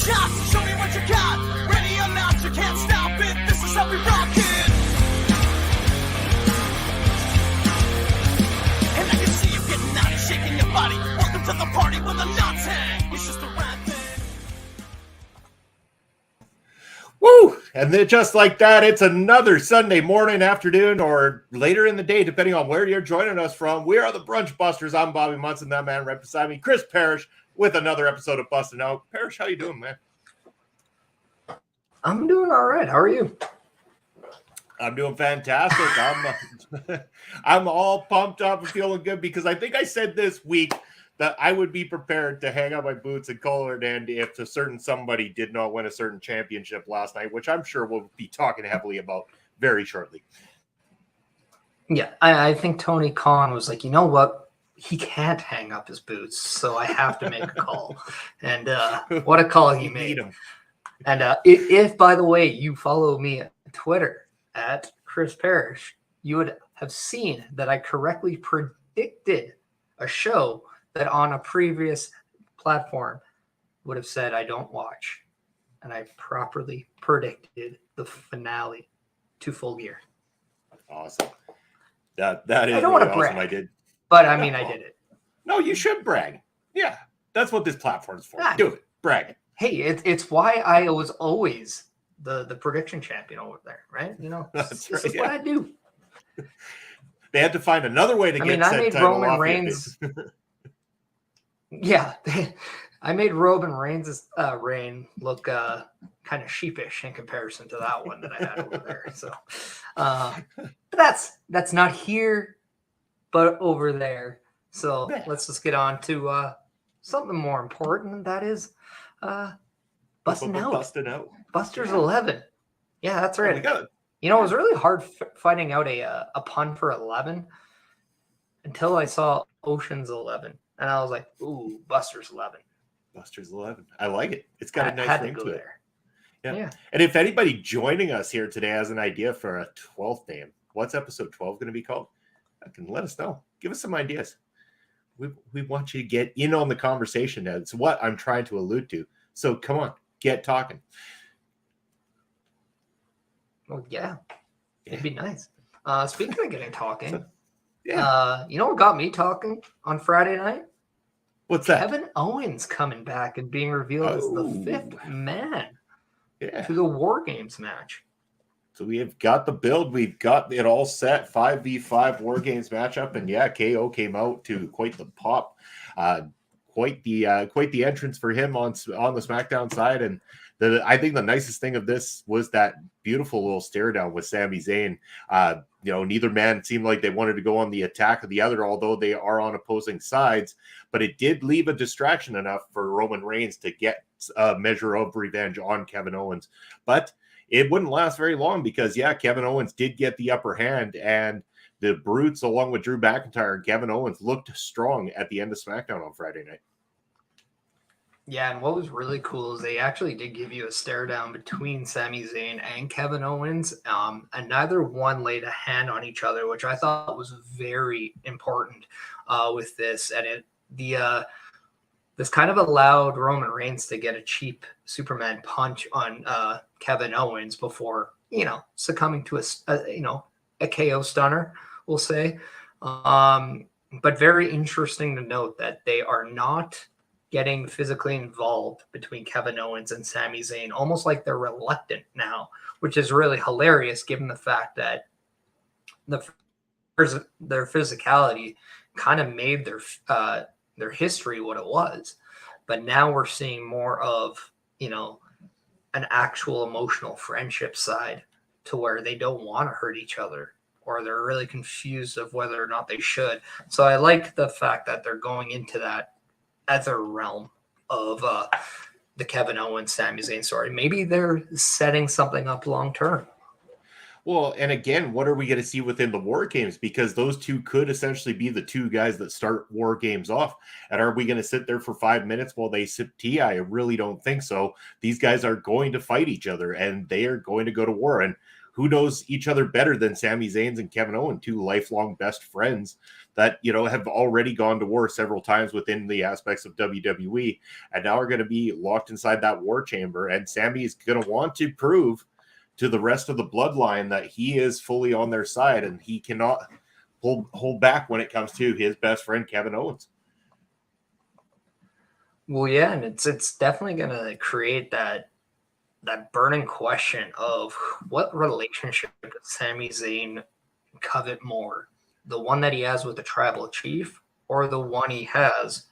shots. Show me what you got. Ready or not, you can't stop it. This is how we rock it. And I can see you getting out and shaking your body. Welcome to the party where the knots hang. It's just the right thing. Woo! And then just like that, it's another Sunday morning, afternoon, or later in the day, depending on where you're joining us from. We are the BrunchBusters. I'm Bobby Munson, that man right beside me, Chris Parrish, with another episode of Bustin' Out. Parrish, how you doing, man? I'm doing all right. How are you? I'm doing fantastic. I'm all pumped up and feeling good because I think I said this week that I would be prepared to hang up my boots and call it end if a certain somebody did not win a certain championship last night, which I'm sure we'll be talking heavily about very shortly. Yeah, I think Tony Khan was like, you know what? He can't hang up his boots, so I have to make a call. And what a call he made. And if, by the way, you follow me on Twitter at Chris Parrish, you would have seen that I correctly predicted a show that on a previous platform would have said I don't watch. And I properly predicted the finale to Full Gear. Awesome. That is I don't really want to awesome. brag, I did. but I mean, I did it. No, you should brag. Yeah, that's what this platform's for. Do it. Brag. Hey, it's why I was always the prediction champion over there, right? You know, this is what I do. They had to find another way to get. I made Roman Reigns. Yeah, I made Roman Reigns' reign look kind of sheepish in comparison to that one that I had over there. So that's not here, but over there. So let's just get on to something more important, and that is busting out. Busters 11. Yeah, that's right. You know, it was really hard finding out a pun for 11 until I saw Ocean's 11. And I was like, ooh, Busters 11. Busters 11. I like it. It's got a nice ring to it. Yeah. And if anybody joining us here today has an idea for a 12th name, what's episode 12 going to be called? Let us know. Give us some ideas. We want you to get in on the conversation. That's what I'm trying to allude to. So come on, get talking. Well, yeah. It'd be nice. Speaking of getting talking, yeah. You know what got me talking on Friday night? What's that? Kevin Owens coming back and being revealed as the fifth man to the War Games match. So we have got the build. We've got it all set. 5v5 War Games matchup. And yeah, KO came out to quite the pop. Quite the entrance for him on the SmackDown side. And I think the nicest thing of this was that beautiful little stare down with Sami Zayn. Neither man seemed like they wanted to go on the attack of the other, although they are on opposing sides. But it did leave a distraction enough for Roman Reigns to get a measure of revenge on Kevin Owens. But it wouldn't last very long because, Kevin Owens did get the upper hand, and the Brutes, along with Drew McIntyre and Kevin Owens, looked strong at the end of SmackDown on Friday night. Yeah, and what was really cool is they actually did give you a stare down between Sami Zayn and Kevin Owens, and neither one laid a hand on each other, which I thought was very important with this. And this kind of allowed Roman Reigns to get a cheap Superman punch on Kevin Owens before, succumbing to a KO stunner, we'll say. But very interesting to note that they are not getting physically involved between Kevin Owens and Sami Zayn, almost like they're reluctant now, which is really hilarious given the fact that their physicality kind of made their history what it was. But now we're seeing more of, an actual emotional friendship side to where they don't want to hurt each other, or they're really confused of whether or not they should. So I like the fact that they're going into that other realm of the Kevin Owens, Sami Zayn story. Maybe they're setting something up long term. Well, and again, what are we going to see within the War Games? Because those two could essentially be the two guys that start War Games off. And are we going to sit there for 5 minutes while they sip tea? I really don't think so. These guys are going to fight each other, and they are going to go to war. And who knows each other better than Sami Zayn and Kevin Owens, two lifelong best friends that, have already gone to war several times within the aspects of WWE, and now are going to be locked inside that war chamber. And Sami is going to want to prove to the rest of the bloodline that he is fully on their side, and he cannot hold back when it comes to his best friend, Kevin Owens. Well, yeah, and it's definitely going to create that burning question of what relationship does Sami Zayn covet more, the one that he has with the tribal chief or the one he has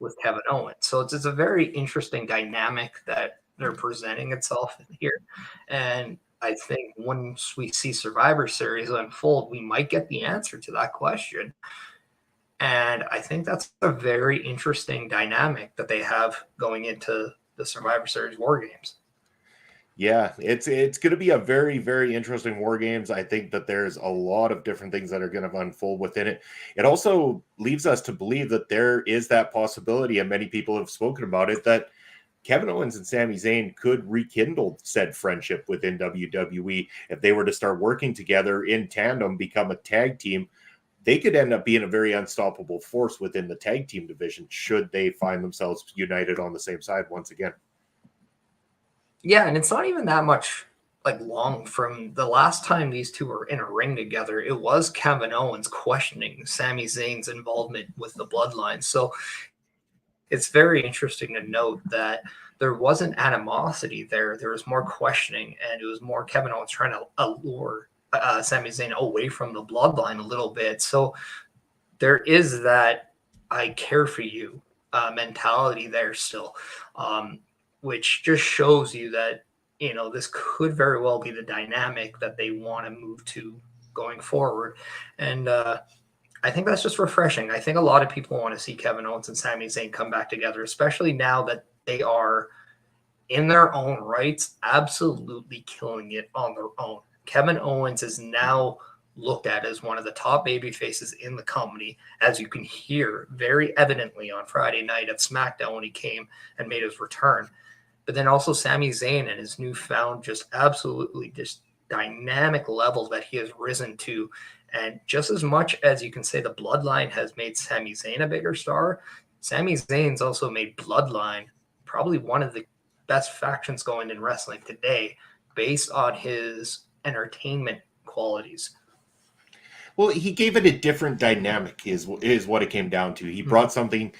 with Kevin Owens. So it's a very interesting dynamic that they're presenting itself in here. And I think once we see Survivor Series unfold, we might get the answer to that question. And I think that's a very interesting dynamic that they have going into the Survivor Series War Games. Yeah, it's going to be a very, very interesting War Games. I think that there's a lot of different things that are going to unfold within it. It also leaves us to believe that there is that possibility, and many people have spoken about it, that Kevin Owens and Sami Zayn could rekindle said friendship within WWE. If they were to start working together in tandem, become a tag team, they could end up being a very unstoppable force within the tag team division should they find themselves united on the same side once again. Yeah, and it's not even that much long from the last time these two were in a ring together. It was Kevin Owens questioning Sami Zayn's involvement with the Bloodline. So it's very interesting to note that there wasn't animosity there. There was more questioning, and it was more Kevin Owens trying to allure Sami Zayn away from the Bloodline a little bit. So there is that I care for you mentality there still, which just shows you that, this could very well be the dynamic that they want to move to going forward. And I think that's just refreshing. I think a lot of people want to see Kevin Owens and Sami Zayn come back together, especially now that they are in their own rights, absolutely killing it on their own. Kevin Owens is now looked at as one of the top baby faces in the company, as you can hear very evidently on Friday night at SmackDown when he came and made his return. But then also Sami Zayn and his newfound just absolutely just dynamic level that he has risen to. And just as much as you can say the Bloodline has made Sami Zayn a bigger star, Sami Zayn's also made Bloodline probably one of the best factions going in wrestling today based on his entertainment qualities. Well, he gave it a different dynamic is what it came down to. He brought something,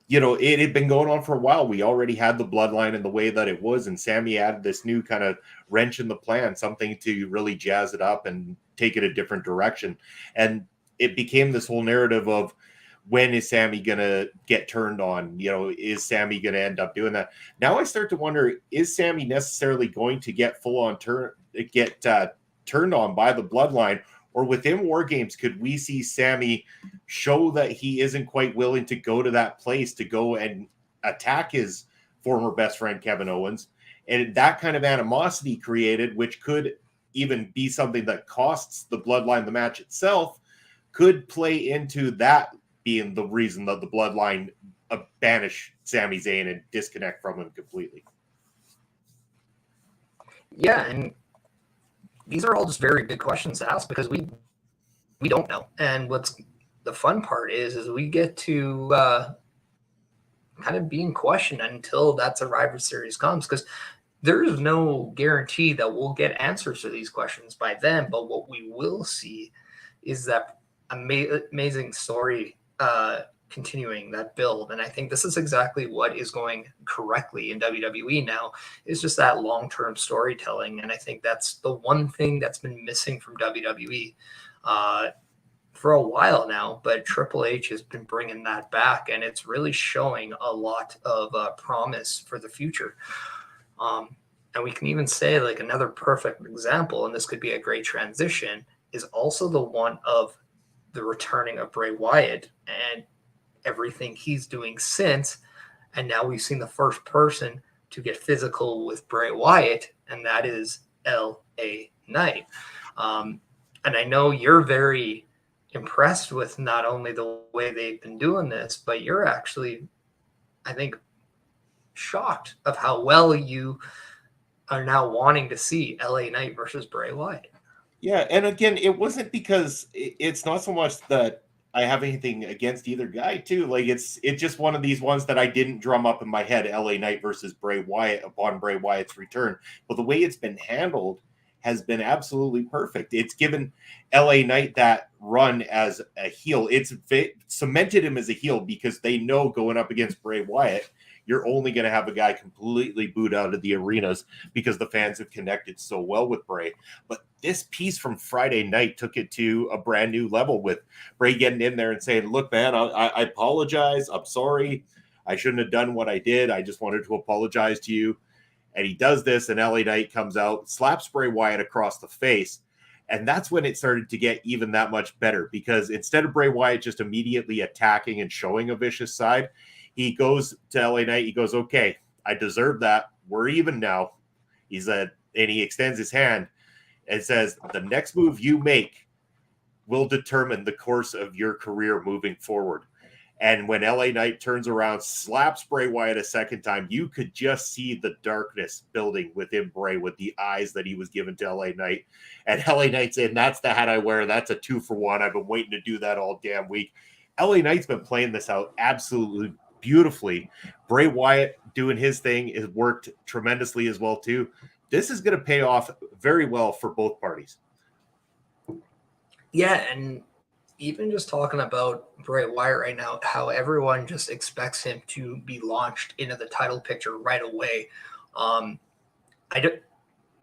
it had been going on for a while. We already had the Bloodline in the way that it was, and Sami added this new kind of wrench in the plan, something to really jazz it up and take it a different direction. And it became this whole narrative of, when is Sami going to get turned on? Is Sami going to end up doing that? Now I start to wonder, is Sami necessarily going to get full on turned on by the Bloodline? Or within War Games, could we see Sami show that he isn't quite willing to go to that place to go and attack his former best friend, Kevin Owens? And that kind of animosity created, which could even be something that costs the Bloodline the match itself, could play into that being the reason that the Bloodline banish Sami Zayn and disconnect from him completely. Yeah, and these are all just very good questions to ask because we don't know. And what's the fun part is we get to kind of being questioned until that Survivor Series comes, because there is no guarantee that we'll get answers to these questions by then. But what we will see is that amazing story continuing that build. And I think this is exactly what is going correctly in WWE now, is just that long-term storytelling. And I think that's the one thing that's been missing from WWE for a while now, but Triple H has been bringing that back, and it's really showing a lot of promise for the future. And we can even say another perfect example, and this could be a great transition, is also the one of the returning of Bray Wyatt and everything he's doing since. And now we've seen the first person to get physical with Bray Wyatt, and that is LA Knight. And I know you're very impressed with not only the way they've been doing this, but you're actually, I think, shocked of how well you are now wanting to see LA Knight versus Bray Wyatt. Yeah, and again, it wasn't because it's not so much that I have anything against either guy, too. Like it's just one of these ones that I didn't drum up in my head, LA Knight versus Bray Wyatt upon Bray Wyatt's return. But the way it's been handled has been absolutely perfect. It's given LA Knight that run as a heel. It's cemented him as a heel because they know going up against Bray Wyatt, you're only going to have a guy completely booed out of the arenas because the fans have connected so well with Bray. But this piece from Friday night took it to a brand new level with Bray getting in there and saying, look, man, I apologize. I'm sorry. I shouldn't have done what I did. I just wanted to apologize to you. And he does this, and LA Knight comes out, slaps Bray Wyatt across the face. And that's when it started to get even that much better, because instead of Bray Wyatt just immediately attacking and showing a vicious side, he goes to LA Knight. He goes, okay, I deserve that. We're even now. And he extends his hand and says, the next move you make will determine the course of your career moving forward. And when LA Knight turns around, slaps Bray Wyatt a second time, you could just see the darkness building within Bray with the eyes that he was given to LA Knight. And LA Knight saying, that's the hat I wear. That's a 2-for-1. I've been waiting to do that all damn week. LA Knight's been playing this out absolutely beautifully. Bray Wyatt doing his thing has worked tremendously as well, too. This is going to pay off very well for both parties. Yeah, and even just talking about Bray Wyatt right now, how everyone just expects him to be launched into the title picture right away. I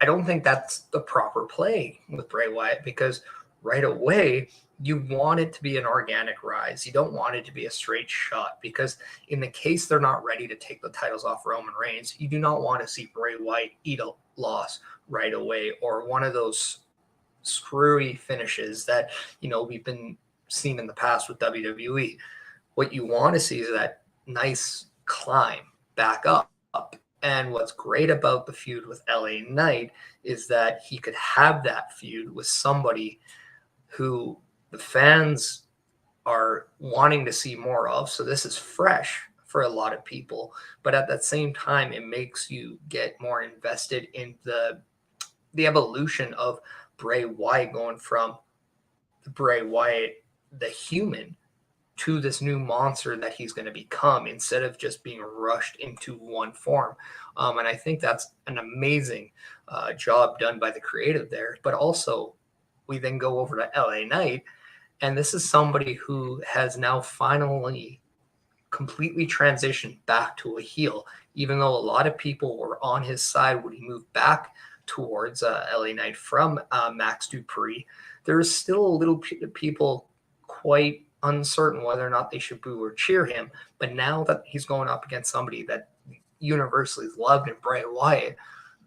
don't think that's the proper play with Bray Wyatt, because right away you want it to be an organic rise. You don't want it to be a straight shot, because in the case they're not ready to take the titles off Roman Reigns, you do not want to see Bray Wyatt eat a loss right away, or one of those screwy finishes that, we've been seen in the past with WWE. What you want to see is that nice climb back up. And what's great about the feud with LA Knight is that he could have that feud with somebody who the fans are wanting to see more of. So this is fresh for a lot of people, but at that same time, it makes you get more invested in the evolution of Bray Wyatt, going from the Bray Wyatt, the human, to this new monster that he's going to become, instead of just being rushed into one form. And I think that's an amazing job done by the creative there. But also, we then go over to LA Knight, and this is somebody who has now finally completely transitioned back to a heel, even though a lot of people were on his side when he moved back towards LA Knight from Max Dupree. There's still a little people quite uncertain whether or not they should boo or cheer him. But now that he's going up against somebody that universally is loved in Bray Wyatt,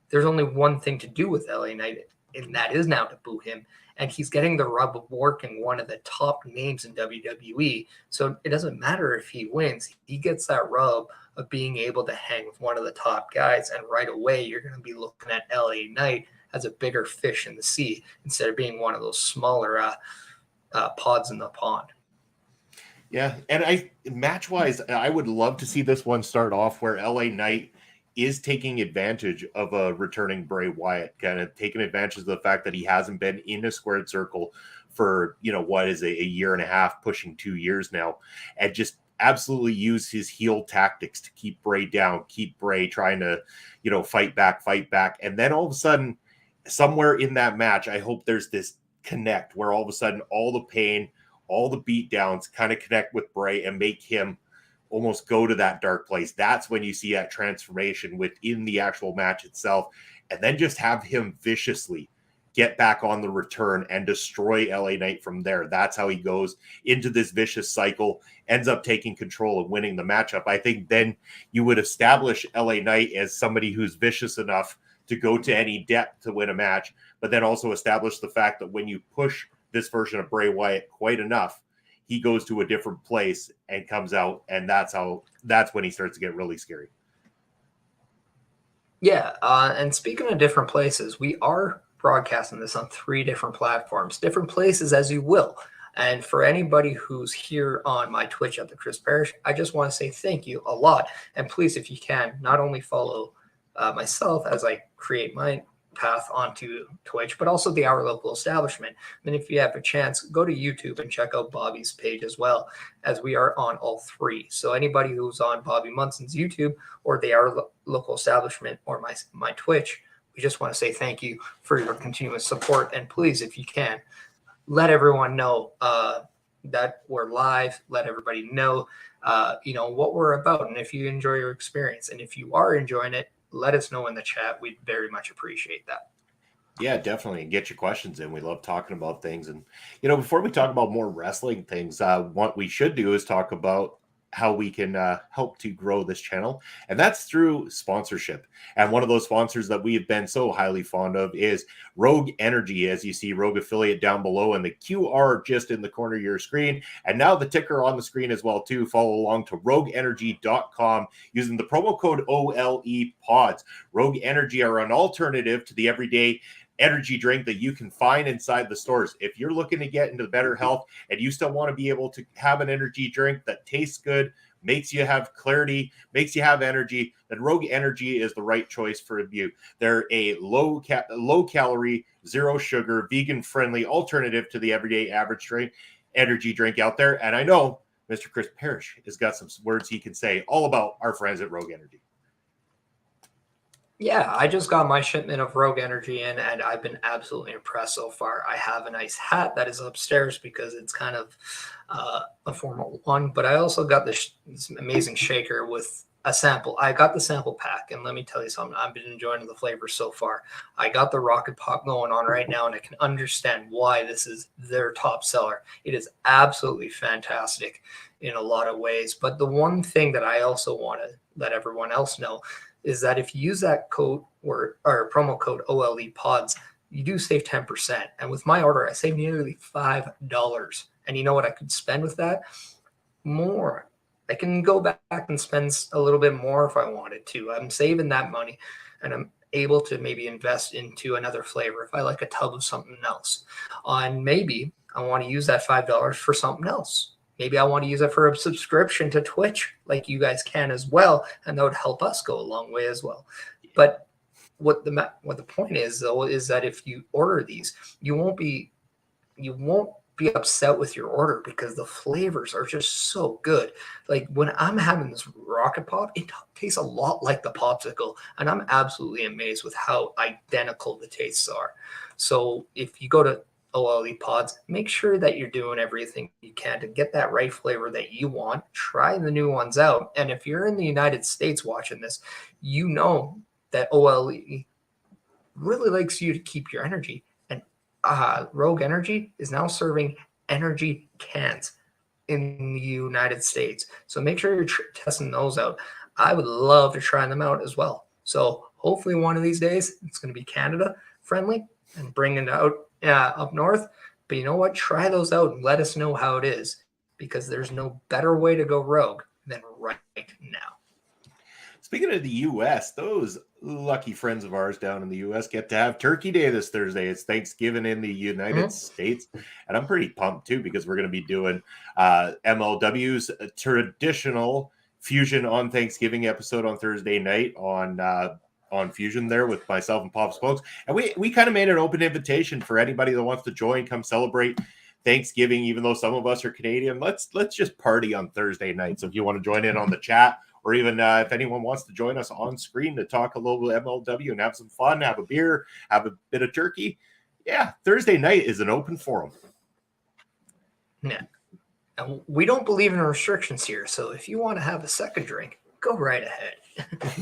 there's only one thing to do with LA Knight, and that is now to boo him. And he's getting the rub of working one of the top names in WWE. So it doesn't matter if he wins. He gets that rub of being able to hang with one of the top guys. And right away, you're going to be looking at LA Knight as a bigger fish in the sea, instead of being one of those smaller pods in the pond. Yeah, and match-wise, I would love to see this one start off where LA Knight is taking advantage of a returning Bray Wyatt, kind of taking advantage of the fact that he hasn't been in a squared circle for, what is a year and a half, pushing 2 years now, and just absolutely use his heel tactics to keep Bray down, keep Bray trying to, fight back. And then all of a sudden, somewhere in that match, I hope there's this connect where all of a sudden all the pain, all the beatdowns kind of connect with Bray and make him almost go to that dark place. That's when you see that transformation within the actual match itself, and then just have him viciously get back on the return and destroy LA Knight from there. That's how he goes into this vicious cycle, ends up taking control and winning the matchup. I think then you would establish LA Knight as somebody who's vicious enough to go to any depth to win a match, but then also establish the fact that when you push this version of Bray Wyatt quite enough, he goes to a different place and comes out, and that's when he starts to get really scary. Yeah, and speaking of different places, we are broadcasting this on 3 different platforms, different places as you will. And for anybody who's here on my Twitch at the Chris Parrish, I just want to say thank you a lot. And please, if you can, not only follow myself as I create my path onto Twitch, but also the Our Local Establishment. And if you have a chance, go to YouTube and check out Bobby's page as well, as we are on all three. So anybody who's on Bobby Munson's YouTube or the Our Local Establishment or my Twitch, we just want to say thank you for your continuous support. And please, if you can, let everyone know that we're live. Let everybody know, what we're about, and if you enjoy your experience. And if you are enjoying it, let us know in the chat. We'd very much appreciate that. Yeah, definitely. And get your questions in. We love talking about things. And, before we talk about more wrestling things, what we should do is talk about how we can help to grow this channel. And that's through sponsorship. And one of those sponsors that we have been so highly fond of is Rogue Energy. As you see, Rogue Affiliate down below and the QR just in the corner of your screen. And now the ticker on the screen as well, too. Follow along to rogueenergy.com using the promo code OLEPODS. Rogue Energy are an alternative to the everyday energy drink that you can find inside the stores. If you're looking to get into better health and you still want to be able to have an energy drink that tastes good, makes you have clarity, makes you have energy, then Rogue Energy is the right choice for you. They're a low calorie, zero sugar, vegan friendly alternative to the everyday average energy drink out there. And I know Mr. Chris Parrish has got some words he can say all about our friends at Rogue Energy. Yeah, I just got my shipment of Rogue Energy in, and I've been absolutely impressed so far. I have a nice hat that is upstairs because it's kind of a formal one, but I also got this amazing shaker with a sample. I got the sample pack, and let me tell you something. I've been enjoying the flavors so far. I got the Rocket Pop going on right now, and I can understand why this is their top seller. It is absolutely fantastic in a lot of ways, but the one thing that I also want to let everyone else know is that if you use that code or promo code OLEPODS, you do save 10%. And with my order, I saved nearly $5. And you know what I could spend with that? More. I can go back and spend a little bit more if I wanted to. I'm saving that money, and I'm able to maybe invest into another flavor if I like a tub of something else. And maybe I want to use that $5 for something else. Maybe I want to use it for a subscription to Twitch, like you guys can as well, and that would help us go a long way as well. But what the point is, though, is that if you order these, you won't be upset with your order because the flavors are just so good. Like when I'm having this Rocket Pop, it tastes a lot like the popsicle, and I'm absolutely amazed with how identical the tastes are. So if you go to OLEPODS, make sure that you're doing everything you can to get that right flavor that you want. Try the new ones out. And if you're in the United States watching this, you know that OLE really likes you to keep your energy. And Rogue Energy is now serving energy cans in the United States. So make sure you're testing those out. I would love to try them out as well. So hopefully one of these days it's going to be Canada friendly and bring it out up north. But you know what? Try those out and let us know how it is, because there's no better way to go rogue than right now. Speaking of the U.S., those lucky friends of ours down in the U.S. get to have Turkey Day this Thursday. It's Thanksgiving in the United States. And I'm pretty pumped, too, because we're going to be doing MLW's traditional Fusion on Thanksgiving episode on Thursday night on Fusion there with myself and Pop Spokes. And we kind of made an open invitation for anybody that wants to join, come celebrate Thanksgiving, even though some of us are Canadian. Let's just party on Thursday night. So if you want to join in on the chat, or even if anyone wants to join us on screen to talk a little MLW and have some fun, have a beer, have a bit of turkey, yeah, Thursday night is an open forum. Yeah. And we don't believe in restrictions here. So if you want to have a second drink, go right ahead.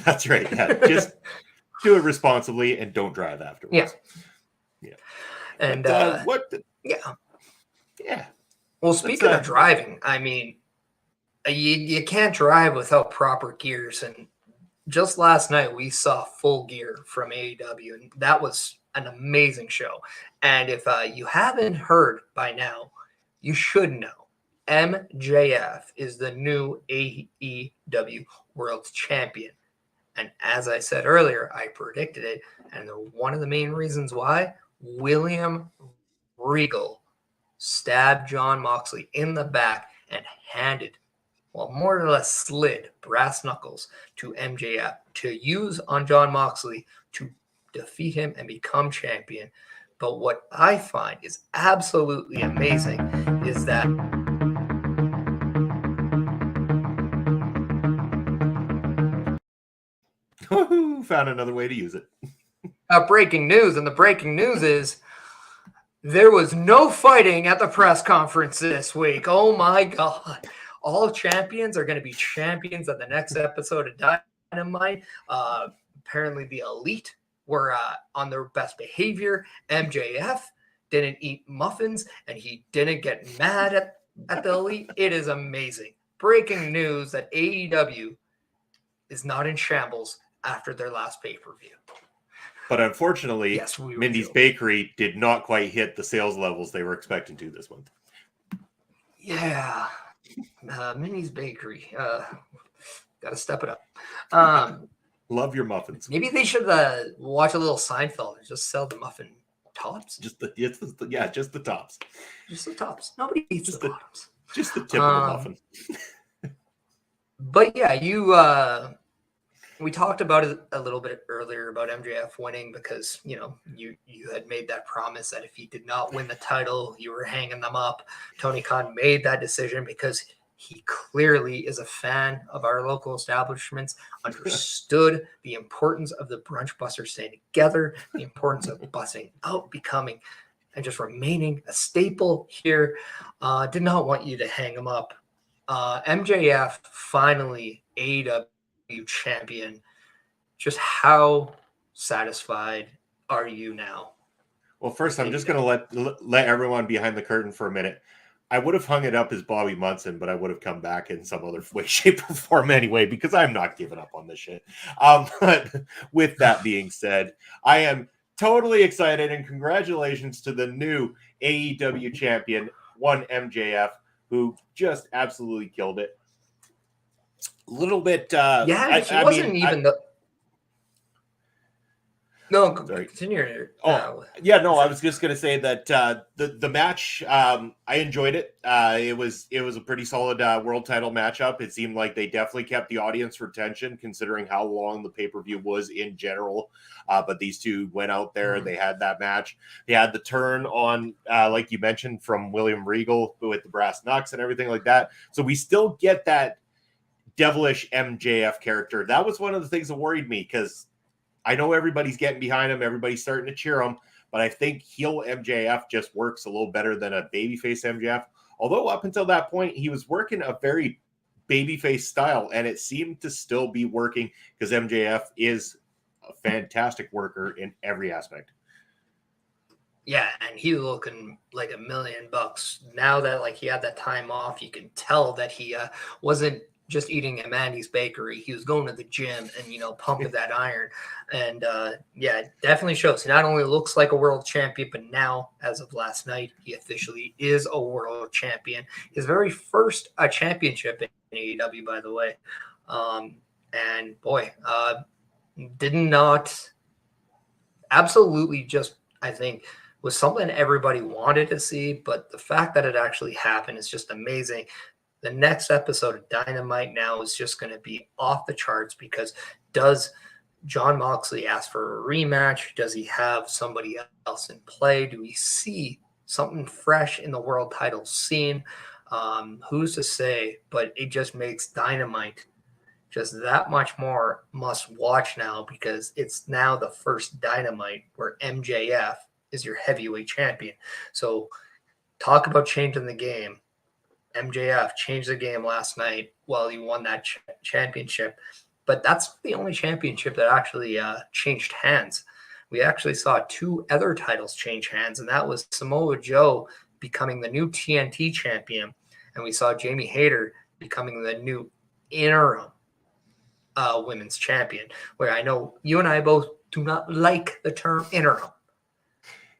That's right. Yeah, just do it responsibly and don't drive afterwards. Yeah. And yeah. Well, speaking of driving, I mean, you can't drive without proper gears. And just last night we saw Full Gear from AEW, and that was an amazing show. And if you haven't heard by now, you should know. MJF is the new AEW World Champion. And as I said earlier, I predicted it. And one of the main reasons why, William Regal stabbed Jon Moxley in the back and handed, well, more or less slid brass knuckles to MJF to use on Jon Moxley to defeat him, and become champion. But what I find is absolutely amazing is that found another way to use it. breaking news, and the breaking news is there was no fighting at the press conference this week. Oh my God. All champions are going to be champions at the next episode of Dynamite. Apparently the Elite were on their best behavior. MJF didn't eat muffins, and he didn't get mad at the Elite. It is amazing. Breaking news that AEW is not in shambles after their last pay-per-view. But unfortunately, Yes, Mindy's Bakery did not quite hit the sales levels they were expecting to this month. Yeah. Minnie's Bakery. Got to step it up. Love your muffins. Maybe they should watch a little Seinfeld and just sell the muffin tops. Just the tops. Just the tops. Nobody eats the bottoms. Just the tip of the muffin. But yeah, we talked about it a little bit earlier about MJF winning because, you had made that promise that if he did not win the title, you were hanging them up. Tony Khan made that decision because he clearly is a fan of our local establishments, understood the importance of the BrunchBusters staying together, the importance of busting out, becoming and just remaining a staple here. Did not want you to hang him up. MJF finally AEW champion. Just how satisfied are you now? Well, first, I'm just going to let everyone behind the curtain for a minute. I would have hung it up as Bobby Munson, but I would have come back in some other way, shape, or form anyway, because I'm not giving up on this shit. But with that being said, I am totally excited, and congratulations to the new AEW champion, one MJF, who just absolutely killed it. A little bit. He wasn't even the. No, continue. I was just going to say that the match, I enjoyed it. It was a pretty solid world title matchup. It seemed like they definitely kept the audience retention, considering how long the pay-per-view was in general. But these two went out there. They had that match. They had the turn on, like you mentioned, from William Regal with the brass knucks and everything like that. So we still get that devilish MJF character. That was one of the things that worried me, because I know everybody's getting behind him. Everybody's starting to cheer him. But I think heel MJF just works a little better than a babyface MJF. Although up until that point, he was working a very babyface style, and it seemed to still be working because MJF is a fantastic worker in every aspect. Yeah, and he looking like $1 million. Now that he had that time off, you can tell that he wasn't just eating at Mandy's Bakery. He was going to the gym and, pumping that iron. And it definitely shows. He not only looks like a world champion, but now, as of last night, he officially is a world champion. His very first championship in AEW, by the way. And boy, did not absolutely just, I think, was something everybody wanted to see. But the fact that it actually happened is just amazing. The next episode of Dynamite now is just going to be off the charts, because does Jon Moxley ask for a rematch? Does he have somebody else in play? Do we see something fresh in the world title scene? Who's to say? But it just makes Dynamite just that much more must watch now, because it's now the first Dynamite where MJF is your heavyweight champion. So talk about changing the game. MJF changed the game last night while he won that championship. But that's the only championship that actually changed hands. We actually saw 2 other titles change hands, and that was Samoa Joe becoming the new TNT champion, and we saw Jamie Hayter becoming the new interim women's champion, where I know you and I both do not like the term interim.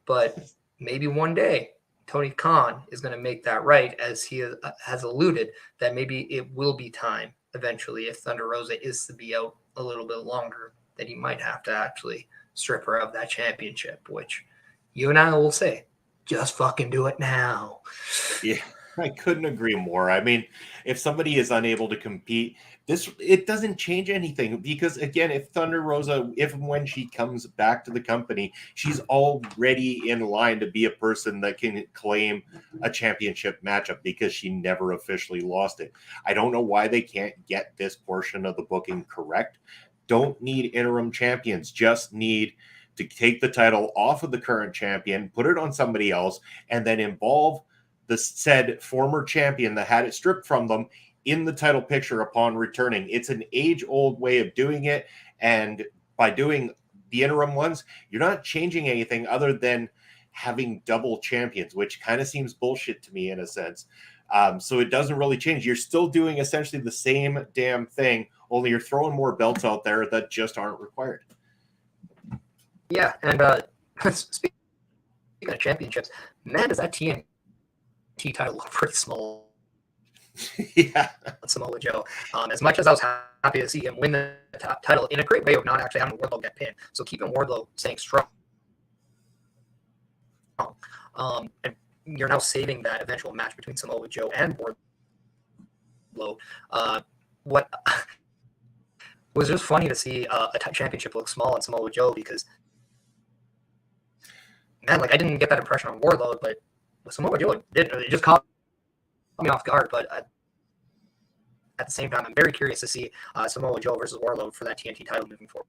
But maybe one day Tony Khan is going to make that right, as he has alluded that maybe it will be time eventually, if Thunder Rosa is to be out a little bit longer, that he might have to actually strip her of that championship, which you and I will say, just fucking do it now. Yeah. I couldn't agree more. I mean, if somebody is unable to compete, it doesn't change anything because again, if Thunder Rosa, if and when she comes back to the company, she's already in line to be a person that can claim a championship matchup because she never officially lost it. I don't know why they can't get this portion of the booking correct. Don't need interim champions, just need to take the title off of the current champion, put it on somebody else, and then involve the said former champion that had it stripped from them in the title picture upon returning. It's an age-old way of doing it, and by doing the interim ones, you're not changing anything other than having double champions, which kind of seems bullshit to me in a sense. So it doesn't really change. You're still doing essentially the same damn thing, only you're throwing more belts out there that just aren't required. Yeah, and speaking of championships, man, does that TNT title look pretty small? Yeah. Samoa Joe. As much as I was happy to see him win the title in a great way of not actually having Wardlow get pinned, so keeping Wardlow staying strong. And you're now saving that eventual match between Samoa Joe and Wardlow. What was just funny to see a championship look small on Samoa Joe because, man, like I didn't get that impression on Wardlow, but Samoa Joe didn't. It just caught me off guard. But at the same time, I'm very curious to see Samoa Joe versus Wardlow for that TNT title moving forward.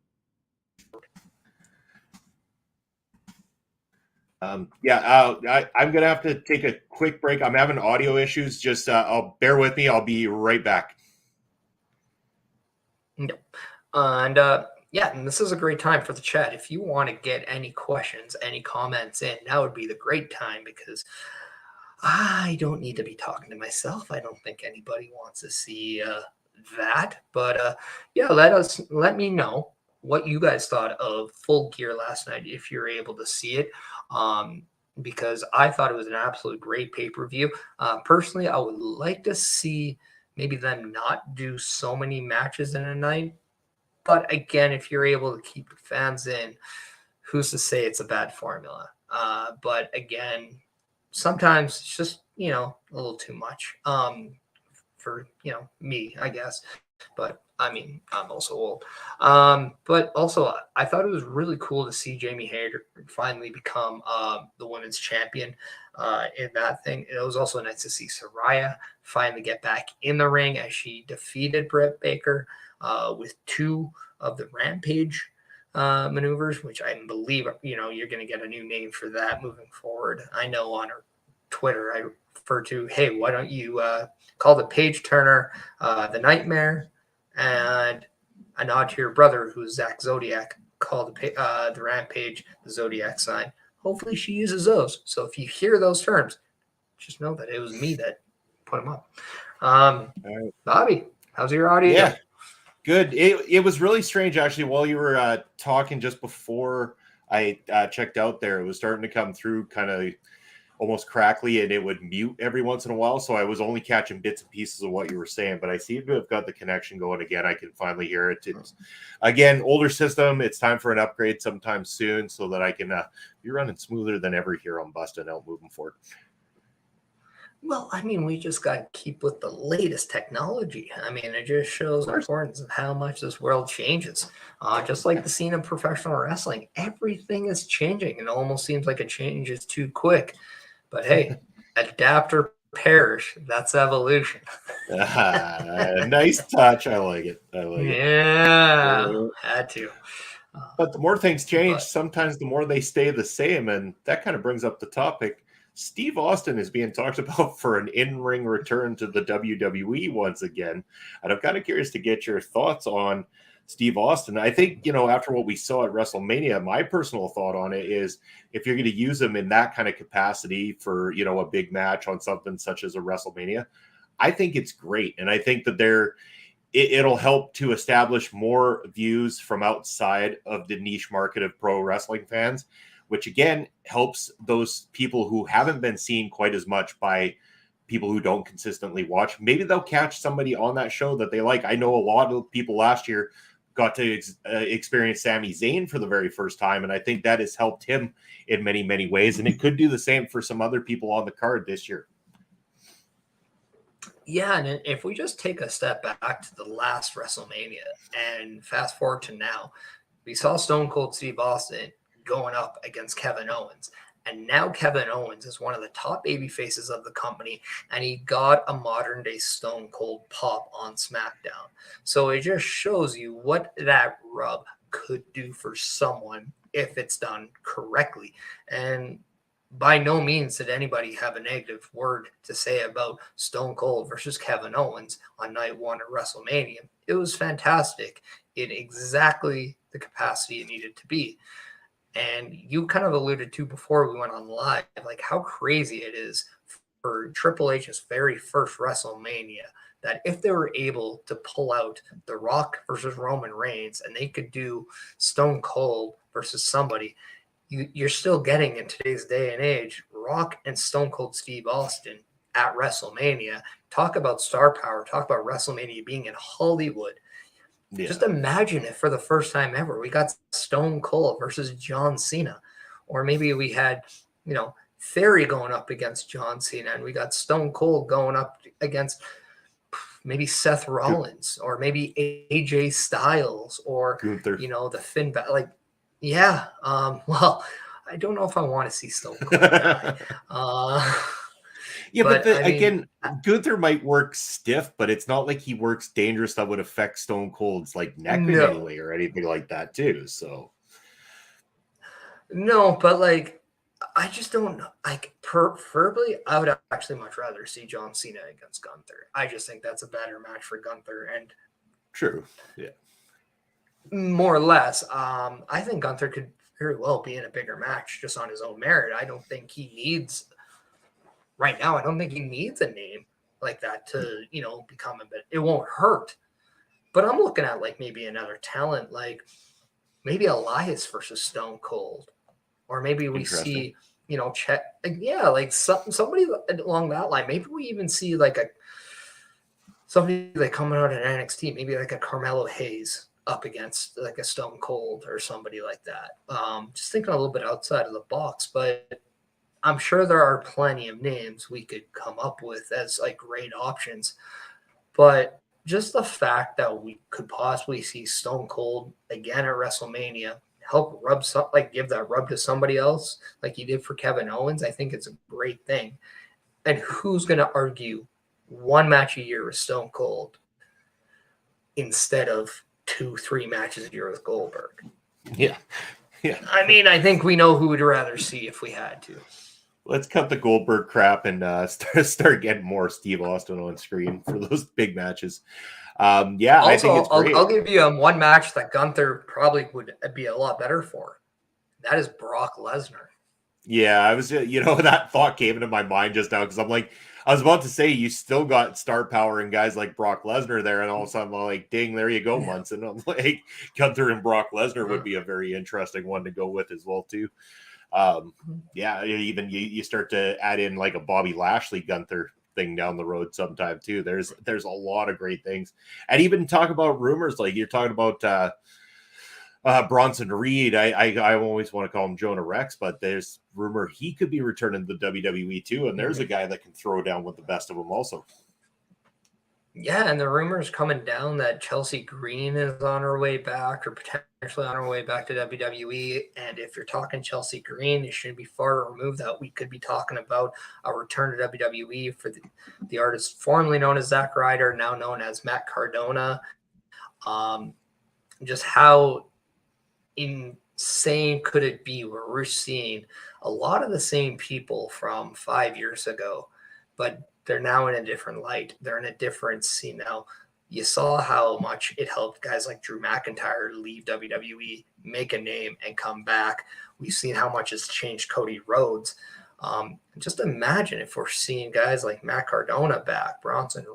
I'm going to have to take a quick break. I'm having audio issues. Just I'll bear with me. I'll be right back. Yep. And this is a great time for the chat. If you want to get any questions, any comments in, that would be the great time because I don't need to be talking to myself. I don't think anybody wants to see that. But let me know what you guys thought of Full Gear last night if you're able to see it. Because I thought it was an absolute great pay-per-view. Personally, I would like to see maybe them not do so many matches in a night. But again, if you're able to keep the fans in, who's to say it's a bad formula? But again, sometimes it's just, a little too much for, me, I guess. But I mean, I'm also old. But also, I thought it was really cool to see Jamie Hayter finally become the women's champion in that thing. It was also nice to see Saraya finally get back in the ring as she defeated Britt Baker with 2 of the Rampage maneuvers, which I believe, you're going to get a new name for that moving forward. I know on her Twitter, I refer to, hey, why don't you call the page turner the Nightmare, and a nod to your brother, who's Zach Zodiac, called the Rampage the Zodiac sign. Hopefully she uses those. So if you hear those terms, just know that it was me that put them up. Right. Bobby, how's your audio? Yeah, good. It was really strange, actually, while you were talking just before I checked out there. It was starting to come through kind of almost crackly, and it would mute every once in a while. So I was only catching bits and pieces of what you were saying, but I seem to have got the connection going again. I can finally hear it. It's, again, older system. It's time for an upgrade sometime soon so that I can be running smoother than ever here on Bustin' Out moving forward. Well, I mean, we just got to keep with the latest technology. I mean, it just shows the importance of how much this world changes. Just like the scene of professional wrestling, everything is changing. It almost seems like a change is too quick. But hey, adapt or perish. That's evolution. Nice touch. I like it. Had to. But the more things change, sometimes the more they stay the same. And that kind of brings up the topic. Steve Austin is being talked about for an in-ring return to the WWE once again. And I'm kind of curious to get your thoughts on Steve Austin. I think, after what we saw at WrestleMania, my personal thought on it is if you're going to use him in that kind of capacity for, a big match on something such as a WrestleMania, I think it's great. And I think that it'll help to establish more views from outside of the niche market of pro wrestling fans, which again helps those people who haven't been seen quite as much by people who don't consistently watch. Maybe they'll catch somebody on that show that they like. I know a lot of people last year got to experience Sami Zayn for the very first time, and I think that has helped him in many, many ways, and it could do the same for some other people on the card this year. Yeah, and if we just take a step back to the last WrestleMania and fast forward to now, we saw Stone Cold Steve Austin going up against Kevin Owens. And now Kevin Owens is one of the top baby faces of the company, and he got a modern day Stone Cold pop on SmackDown. So it just shows you what that rub could do for someone if it's done correctly. And by no means did anybody have a negative word to say about Stone Cold versus Kevin Owens on night one at WrestleMania. It was fantastic in exactly the capacity it needed to be. And you kind of alluded to before we went on live, like how crazy it is for Triple H's very first WrestleMania that if they were able to pull out The Rock versus Roman Reigns and they could do Stone Cold versus somebody, you're still getting in today's day and age, Rock and Stone Cold Steve Austin at WrestleMania. Talk about star power. Talk about WrestleMania being in Hollywood. Yeah. Just imagine if for the first time ever we got Stone Cold versus John Cena. Or maybe we had, Theory going up against John Cena, and we got Stone Cold going up against maybe Seth Rollins or maybe AJ Styles or, Gunther. The Finn Balor. Yeah. Well, I don't know if I want to see Stone Cold die. Yeah, but again, Gunther might work stiff, but it's not like he works dangerous that would affect Stone Cold's neck in any way or anything like that too. So no, but I just don't know. Preferably, I would actually much rather see John Cena against Gunther. I just think that's a better match for Gunther. And true, yeah. More or less. I think Gunther could very well be in a bigger match just on his own merit. I don't think he needs right now. I don't think he needs a name like that to, become a bit. It won't hurt. But I'm looking at maybe another talent, maybe Elias versus Stone Cold, or maybe we see, Chet. Somebody along that line. Maybe we even see somebody coming out in NXT, maybe a Carmelo Hayes up against a Stone Cold or somebody like that. Just thinking a little bit outside of the box, but I'm sure there are plenty of names we could come up with as great options. But just the fact that we could possibly see Stone Cold again at WrestleMania, help give that rub to somebody else like he did for Kevin Owens, I think it's a great thing. And who's going to argue one match a year with Stone Cold instead of 2-3 matches a year with Goldberg? Yeah. I mean, I think we know who we'd rather see if we had to. Let's cut the Goldberg crap and start getting more Steve Austin on screen for those big matches. Also, I think it's great. I'll give you one match that Gunther probably would be a lot better for. That is Brock Lesnar. Yeah, I was, that thought came into my mind just now because I was about to say you still got star power and guys like Brock Lesnar there, and all of a sudden I'm ding, there you go, Munson. I'm Gunther and Brock Lesnar would be a very interesting one to go with as well too. Even you start to add in a Bobby Lashley Gunther thing down the road sometime too. There's a lot of great things, and even talk about rumors you're talking about Bronson Reed. I always want to call him Jonah Rex, but there's rumor he could be returning to the WWE too, and there's a guy that can throw down with the best of them also. Yeah, and the rumors coming down that Chelsea Green is on her way back or potentially on her way back to WWE. And if you're talking Chelsea Green, it shouldn't be far removed that we could be talking about a return to WWE for the artist formerly known as Zack Ryder, now known as Matt Cardona. Just how insane could it be where we're seeing a lot of the same people from 5 years ago, but they're now in a different light. They're in a different scene now. You saw how much it helped guys like Drew McIntyre leave WWE, make a name, and come back. We've seen how much it's changed Cody Rhodes. Just imagine if we're seeing guys like Matt Cardona back, Bronson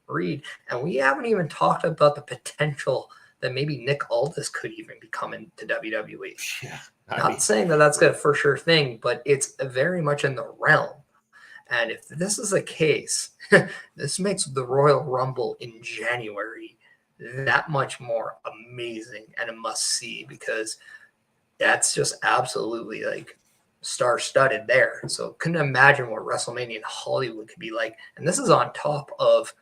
Reed, and we haven't even talked about the potential that maybe Nick Aldis could even be coming to WWE. Yeah, Not saying that that's a for sure thing, but it's very much in the realm. And if this is the case, this makes the Royal Rumble in January that much more amazing and a must-see because that's just absolutely star-studded there. So couldn't imagine what WrestleMania in Hollywood could be like. And this is on top of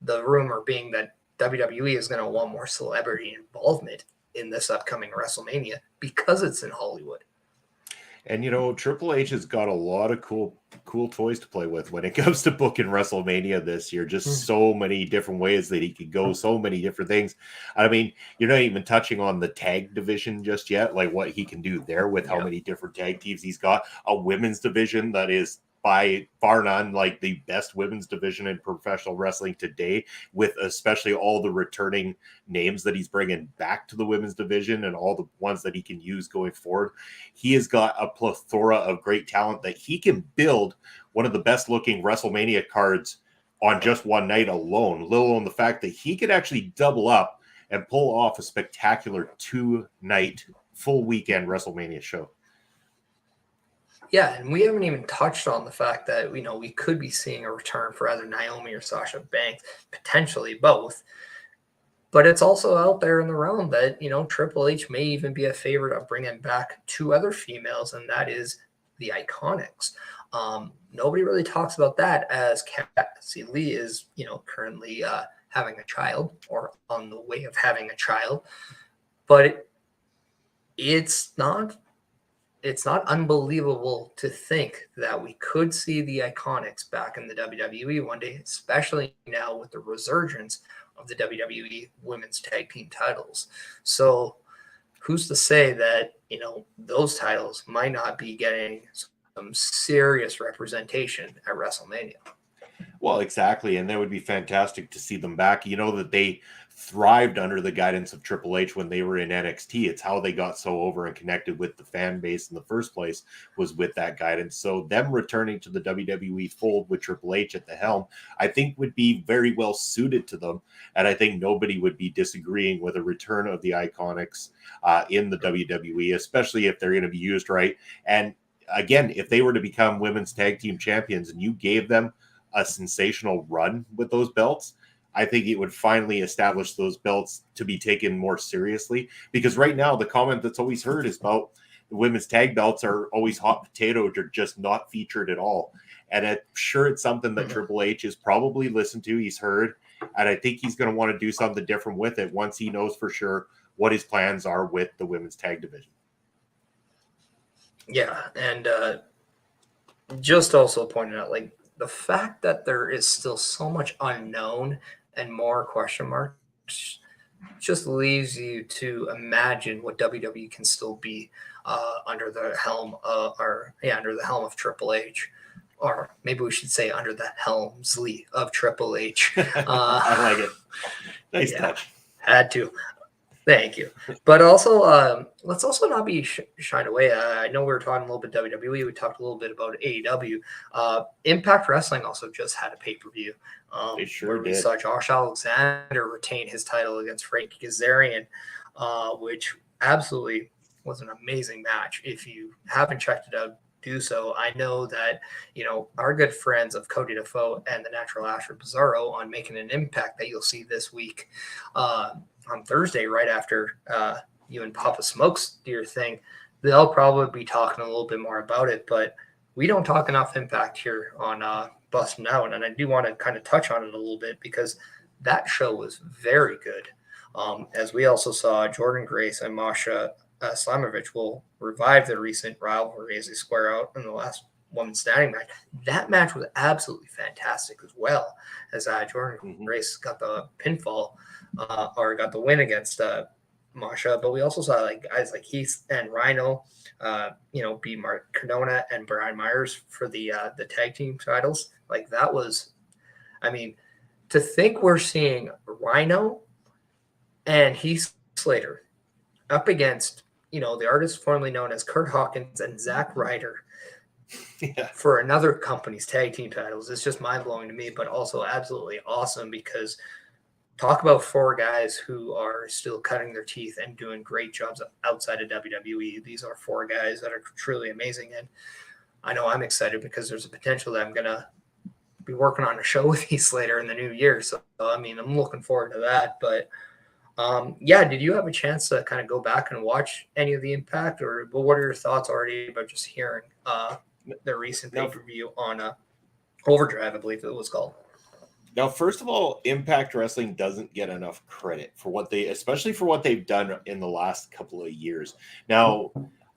the rumor being that WWE is going to want more celebrity involvement in this upcoming WrestleMania because it's in Hollywood. And Triple H has got a lot of cool toys to play with when it comes to booking WrestleMania this year. Just so many different ways that he could go, so many different things. I mean, you're not even touching on the tag division just yet, like what he can do there with how many different tag teams he's got. A women's division that is by far none like the best women's division in professional wrestling today, with especially all the returning names that he's bringing back to the women's division and all the ones that he can use going forward. He has got a plethora of great talent that he can build one of the best looking WrestleMania cards on just one night alone, let alone the fact that he could actually double up and pull off a spectacular 2-night full weekend WrestleMania show. Yeah, and we haven't even touched on the fact that, we could be seeing a return for either Naomi or Sasha Banks, potentially both. But it's also out there in the realm that, Triple H may even be a favorite of bringing back 2 other females, and that is the Iconics. Nobody really talks about that, as Cassie Lee is, currently having a child or on the way of having a child. But it's not unbelievable to think that we could see the Iconics back in the WWE one day, especially now with the resurgence of the WWE Women's Tag Team titles. So who's to say that, those titles might not be getting some serious representation at WrestleMania? Well, exactly. And that would be fantastic to see them back. That they thrived under the guidance of Triple H when they were in NXT. It's how they got so over and connected with the fan base in the first place, was with that guidance. So them returning to the WWE fold with Triple H at the helm, I think would be very well suited to them. And I think nobody would be disagreeing with a return of the Iconics in the WWE, especially if they're going to be used right. And again, if they were to become women's tag team champions and you gave them a sensational run with those belts, I think it would finally establish those belts to be taken more seriously. Because right now, the comment that's always heard is about the women's tag belts are always hot potatoes, or just not featured at all. And I'm sure it's something that Triple H has probably listened to, he's heard, and I think he's going to want to do something different with it once he knows for sure what his plans are with the women's tag division. Yeah, and just also pointing out, like, the fact that there is still so much unknown and more question marks just leaves you to imagine what WWE can still be under the helm of Triple H, or maybe we should say under the Helmsley of Triple H. I like it. Nice touch. Had to. Thank you. But also, let's also not be shied away. I know we were talking a little bit WWE. We talked a little bit about AEW. Impact Wrestling also just had a pay-per-view. They sure did. We saw Josh Alexander retain his title against Frankie Kazarian, which absolutely was an amazing match. If you haven't checked it out, do so. I know that, our good friends of Cody Defoe and the Natural Asher Bizarro on Making an Impact that you'll see this week on Thursday, right after you and Papa Smokes do your thing, they'll probably be talking a little bit more about it. But we don't talk enough Impact here on Bustin' Out, and I do want to kind of touch on it a little bit because that show was very good. As we also saw, Jordan Grace and Masha Slamovich will revive their recent rivalry as they square out in the last women's standing match. That match was absolutely fantastic as well, as Jordan Grace got the pinfall or got the win against Masha. But we also saw guys like Heath and Rhino, beat Mark Cardona and Brian Myers for the tag team titles. Like, that was, to think we're seeing Rhino and Heath Slater up against, the artist formerly known as Kurt Hawkins and Zack Ryder for another company's tag team titles. It's just mind-blowing to me, but also absolutely awesome, because talk about 4 guys who are still cutting their teeth and doing great jobs outside of WWE. These are 4 guys that are truly amazing. And I know I'm excited because there's a potential that I'm going to be working on a show with Heath Slater in the new year. So, I'm looking forward to that. But did you have a chance to kind of go back and watch any of the Impact, or what are your thoughts already about just hearing the recent pay-per-view on Overdrive, I believe it was called? Now, first of all, Impact Wrestling doesn't get enough credit for what they, especially for what they've done in the last couple of years. Now,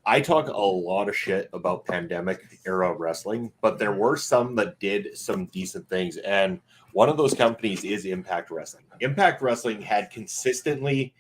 I talk a lot of shit about pandemic era wrestling, but there were some that did some decent things. And one of those companies is Impact Wrestling. Impact Wrestling had consistently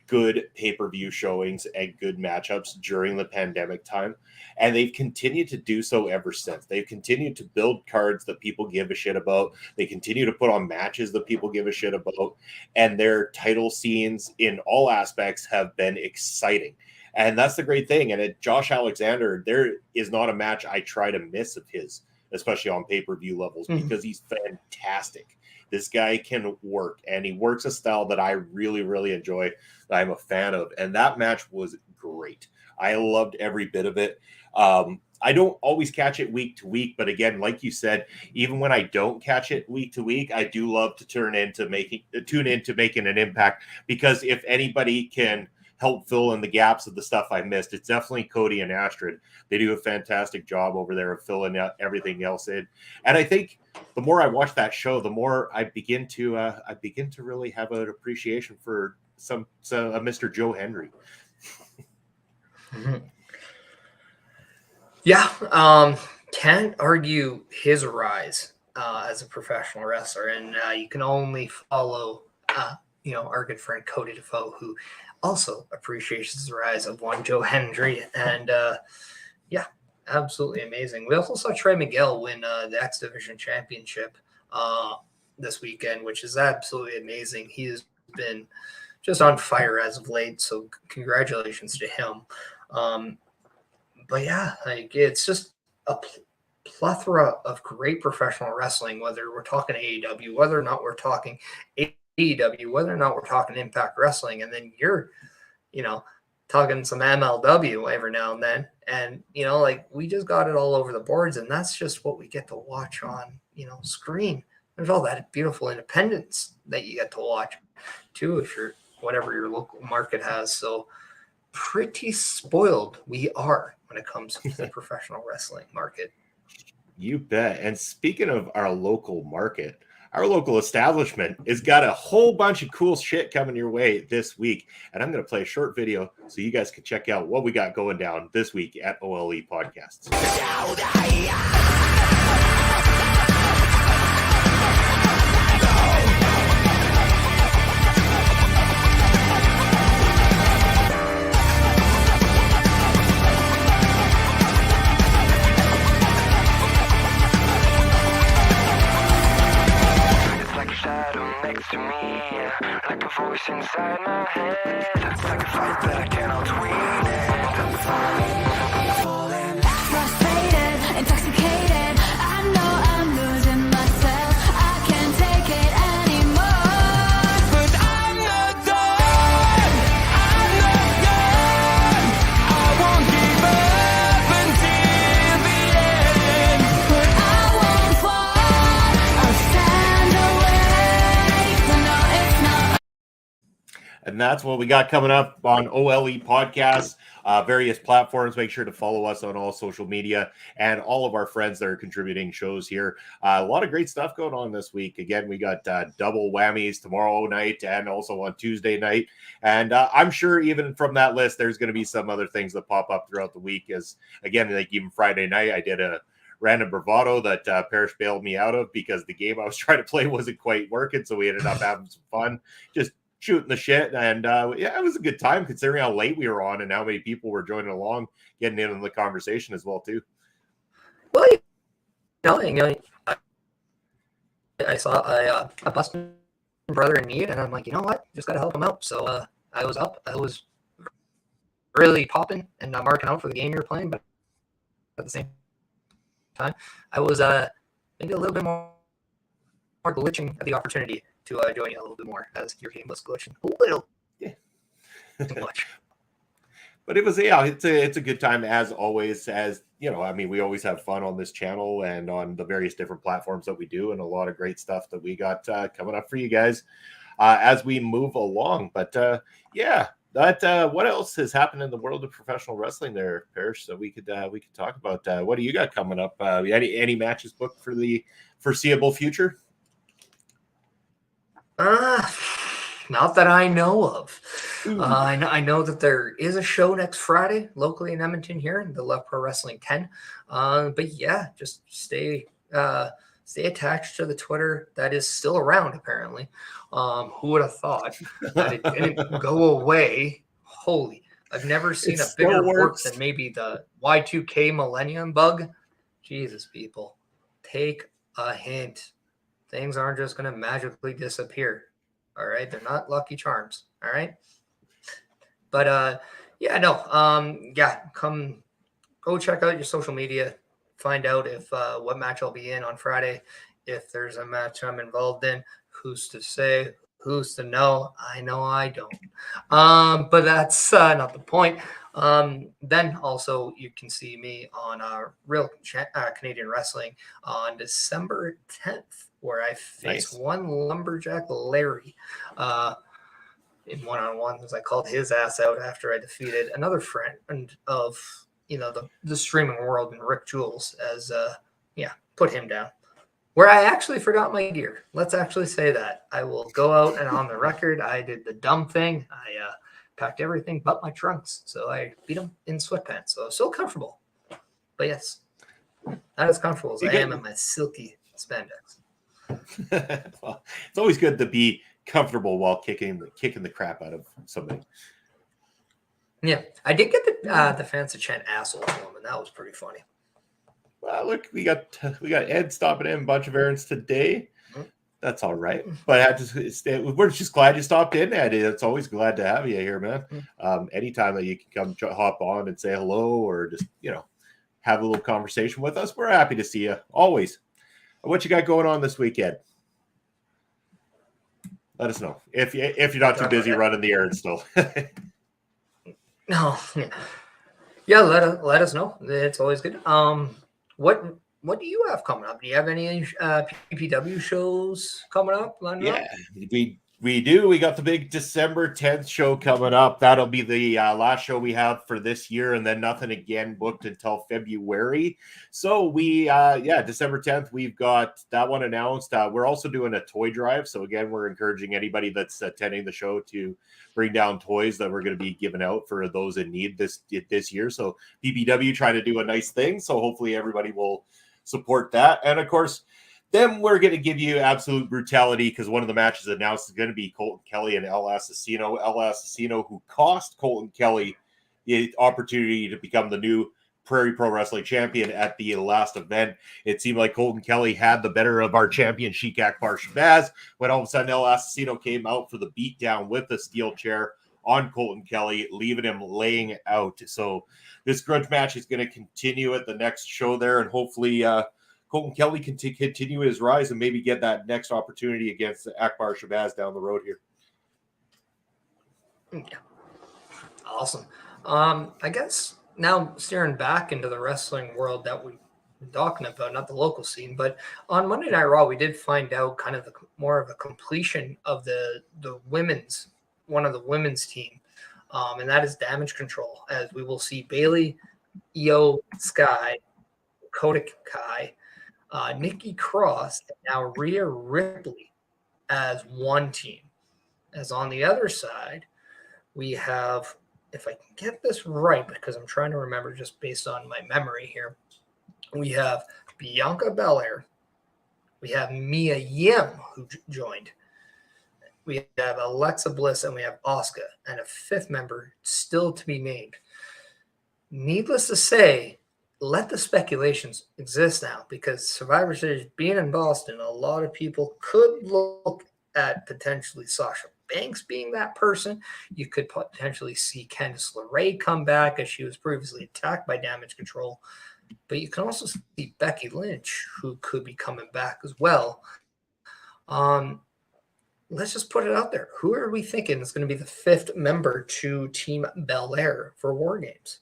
good pay-per-view showings and good matchups during the pandemic time, and they've continued to do so ever since. They've continued to build cards that people give a shit about. They continue to put on matches that people give a shit about, and their title scenes in all aspects have been exciting. And that's the great thing. And at Josh Alexander, there is not a match I try to miss of his, especially on pay-per-view levels, because he's fantastic. This guy can work, and he works a style that I really, really enjoy, that I'm a fan of. And that match was great. I loved every bit of it. I don't always catch it week to week, but again, like you said, even when I don't catch it week to week, I do love to tune into making an impact, because if anybody can help fill in the gaps of the stuff I missed, it's definitely Cody and Astrid. They do a fantastic job over there of filling out everything else in. And I think the more I watch that show, the more I begin to really have an appreciation for some Mr. Joe Hendry. Yeah, can't argue his rise as a professional wrestler, and you can only follow our good friend Cody Defoe, who also appreciates the rise of one Joe Hendry. And yeah, absolutely amazing. We also saw Trey Miguel win the X Division Championship this weekend, which is absolutely amazing. He has been just on fire as of late, so congratulations to him. But yeah, like, it's just a plethora of great professional wrestling, whether we're talking AEW, whether or not we're talking AEW, whether or not we're talking Impact Wrestling, and then you're, talking some MLW every now and then. And, like, we just got it all over the boards, and that's just what we get to watch on, screen. There's all that beautiful independence that you get to watch too, if you're whatever your local market has. So pretty spoiled we are when it comes to the professional wrestling market. You bet. And speaking of our local market, our local establishment has got a whole bunch of cool shit coming your way this week. And I'm going to play a short video so you guys can check out what we got going down this week at OLE Podcasts. To me, like a voice inside my head. It's like a fight that I cannot win. Falling, frustrated, intoxicated. I know I'm losing myself. I can't take it anymore. But I'm not done. I'm not done. I won't give up until the end. But I won't fall. I'll stand away. And that's what we got coming up on OLE Podcasts, various platforms. Make sure to follow us on all social media and all of our friends that are contributing shows here. A lot of great stuff going on this week. Again, we got double whammies tomorrow night and also on Tuesday night. And I'm sure even from that list, there's going to be some other things that pop up throughout the week. As again, like even Friday night, I did a random bravado that Parrish bailed me out of because the game I was trying to play wasn't quite working. So we ended up having some fun, just shooting the shit. And yeah, it was a good time considering how late we were on and how many people were joining along, getting in on the conversation as well too. Well, I saw a busted brother in need, and I'm like, you know what, just gotta help him out. So I was up. I was really popping and marking out for the game you're playing, but at the same time, I was maybe a little bit more glitching at the opportunity to join you a little bit more, as your game was glitching a little too much. But it was, yeah, it's a good time as always. As you know, I mean, we always have fun on this channel and on the various different platforms that we do, and a lot of great stuff that we got coming up for you guys as we move along. But yeah, that what else has happened in the world of professional wrestling there, Parrish? So we could talk about what do you got coming up? Any matches booked for the foreseeable future? Not that I know of. I know that there is a show next Friday locally in Edmonton here in the Love Pro Wrestling 10. But yeah, just stay attached to the Twitter that is still around apparently. Who would have thought that it didn't go away? Holy, I've never seen a bigger warp than maybe the Y2K Millennium Bug. Jesus, people, take a hint. Things aren't just going to magically disappear. All right. They're not Lucky Charms. All right. But come go check out your social media. Find out if what match I'll be in on Friday. If there's a match I'm involved in, who's to say? Who's to know? I know I don't. But that's not the point. Then also you can see me on Real Canadian Wrestling on December 10th, where I face one Lumberjack Larry in one-on-ones. I called his ass out after I defeated another friend of the streaming world and Rick Jules as put him down. Where I actually forgot my gear. Let's actually say that. I will go out and on the record, I did the dumb thing. I packed everything but my trunks. So I beat him in sweatpants. So I was so comfortable. But yes, not as comfortable as I am in my silky spandex. Well, it's always good to be comfortable while kicking the crap out of somebody. Yeah, I did get the fans to chant asshole for him, and that was pretty funny. Well, look, we got Ed stopping in a bunch of errands today. That's all right. But we're just glad you stopped in, Ed. It's always glad to have you here, man. Anytime that you can come hop on and say hello or just have a little conversation with us, we're happy to see you always. What you got going on this weekend? Let us know if you're not too busy running the errands still. No, yeah. Let us know. It's always good. What do you have coming up? Do you have any PPW shows coming up? Yeah, we do. We got the big December 10th show coming up. That'll be the last show we have for this year, and then nothing again booked until February. So December 10th, we've got that one announced. We're also doing a toy drive. So again, we're encouraging anybody that's attending the show to bring down toys that we're going to be giving out for those in need this year. So PPW trying to do a nice thing. So hopefully everybody will support that. And of course, then we're going to give you absolute brutality because one of the matches announced is going to be Colton Kelly and El Asesino. El Asesino, who cost Colton Kelly the opportunity to become the new Prairie Pro Wrestling champion at the last event. It seemed like Colton Kelly had the better of our champion, Sheik Akbar Shabazz, when all of a sudden El Asesino came out for the beatdown with the steel chair on Colton Kelly, leaving him laying out. So this grudge match is going to continue at the next show there, and hopefully Colton Kelly can continue his rise and maybe get that next opportunity against Akbar Shabazz down the road here. Yeah. Awesome. I guess now steering back into the wrestling world that we've been talking about, not the local scene, but on Monday Night Raw, we did find out kind of more of a completion of one of the women's team. And that is Damage Control, as we will see Bailey, Io Sky, Dakota Kai, Nikki Cross, and now Rhea Ripley as one team. As on the other side, we have, if I can get this right, because I'm trying to remember just based on my memory here, we have Bianca Belair, we have Mia Yim, who joined, we have Alexa Bliss, and we have Asuka, and a fifth member still to be named. Needless to say, let the speculations exist now, because Survivor Series being in Boston, a lot of people could look at potentially Sasha Banks being that person. You could potentially see Candice LeRae come back, as she was previously attacked by Damage Control. But you can also see Becky Lynch, who could be coming back as well. Let's just put it out there. Who are we thinking is going to be the fifth member to Team Belair for War Games?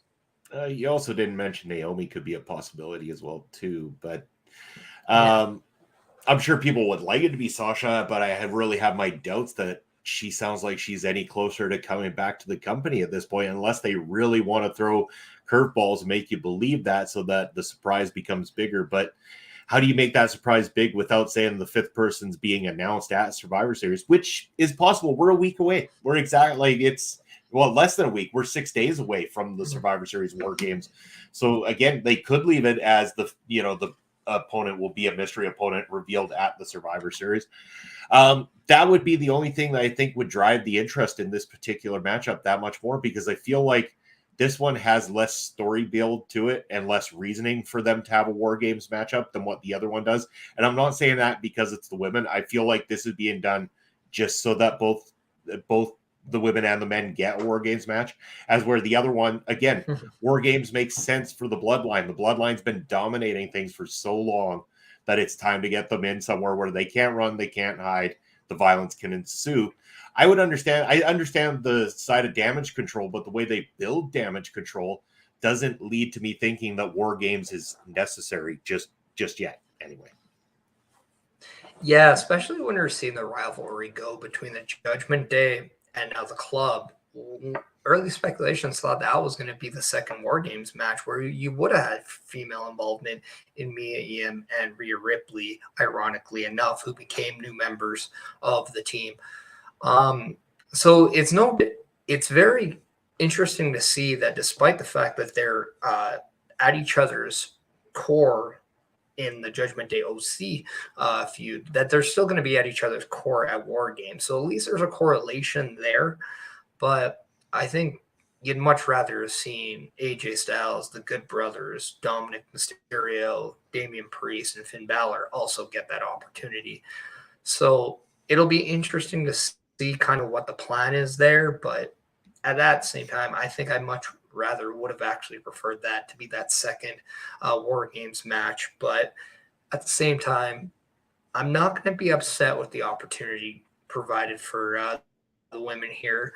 You also didn't mention Naomi could be a possibility as well, too. But I'm sure people would like it to be Sasha, but I really have my doubts that she sounds like she's any closer to coming back to the company at this point, unless they really want to throw curveballs and make you believe that so that the surprise becomes bigger. But how do you make that surprise big without saying the fifth person's being announced at Survivor Series, which is possible. We're a week away. We're exactly less than a week. We're 6 days away from the Survivor Series War Games. So again, they could leave it as the opponent will be a mystery opponent revealed at the Survivor Series. That would be the only thing that I think would drive the interest in this particular matchup that much more, because I feel like this one has less story build to it and less reasoning for them to have a War Games matchup than what the other one does. And I'm not saying that because it's the women. I feel like this is being done just so that both the women and the men get a War Games match, as where the other one, again, War Games makes sense for the Bloodline. The Bloodline's been dominating things for so long that it's time to get them in somewhere where they can't run, they can't hide, the violence can ensue. I understand the side of damage control, but the way they build damage control doesn't lead to me thinking that War Games is necessary just yet, anyway. Yeah, especially when you're seeing the rivalry go between the Judgment Day and now the club. Early speculations thought that was going to be the second War Games match, where you would have had female involvement in Mia Yim and Rhea Ripley, ironically enough, who became new members of the team. So it's very interesting to see that despite the fact that they're at each other's core in the Judgment Day OC feud, that they're still going to be at each other's core at War Games. So at least there's a correlation there. But I think you'd much rather have seen AJ Styles, the Good Brothers, Dominic Mysterio, Damian Priest, and Finn Balor also get that opportunity. So it'll be interesting to see kind of what the plan is there. But at that same time, I think I much rather would have actually preferred that to be that second War Games match. But at the same time, I'm not going to be upset with the opportunity provided for the women here.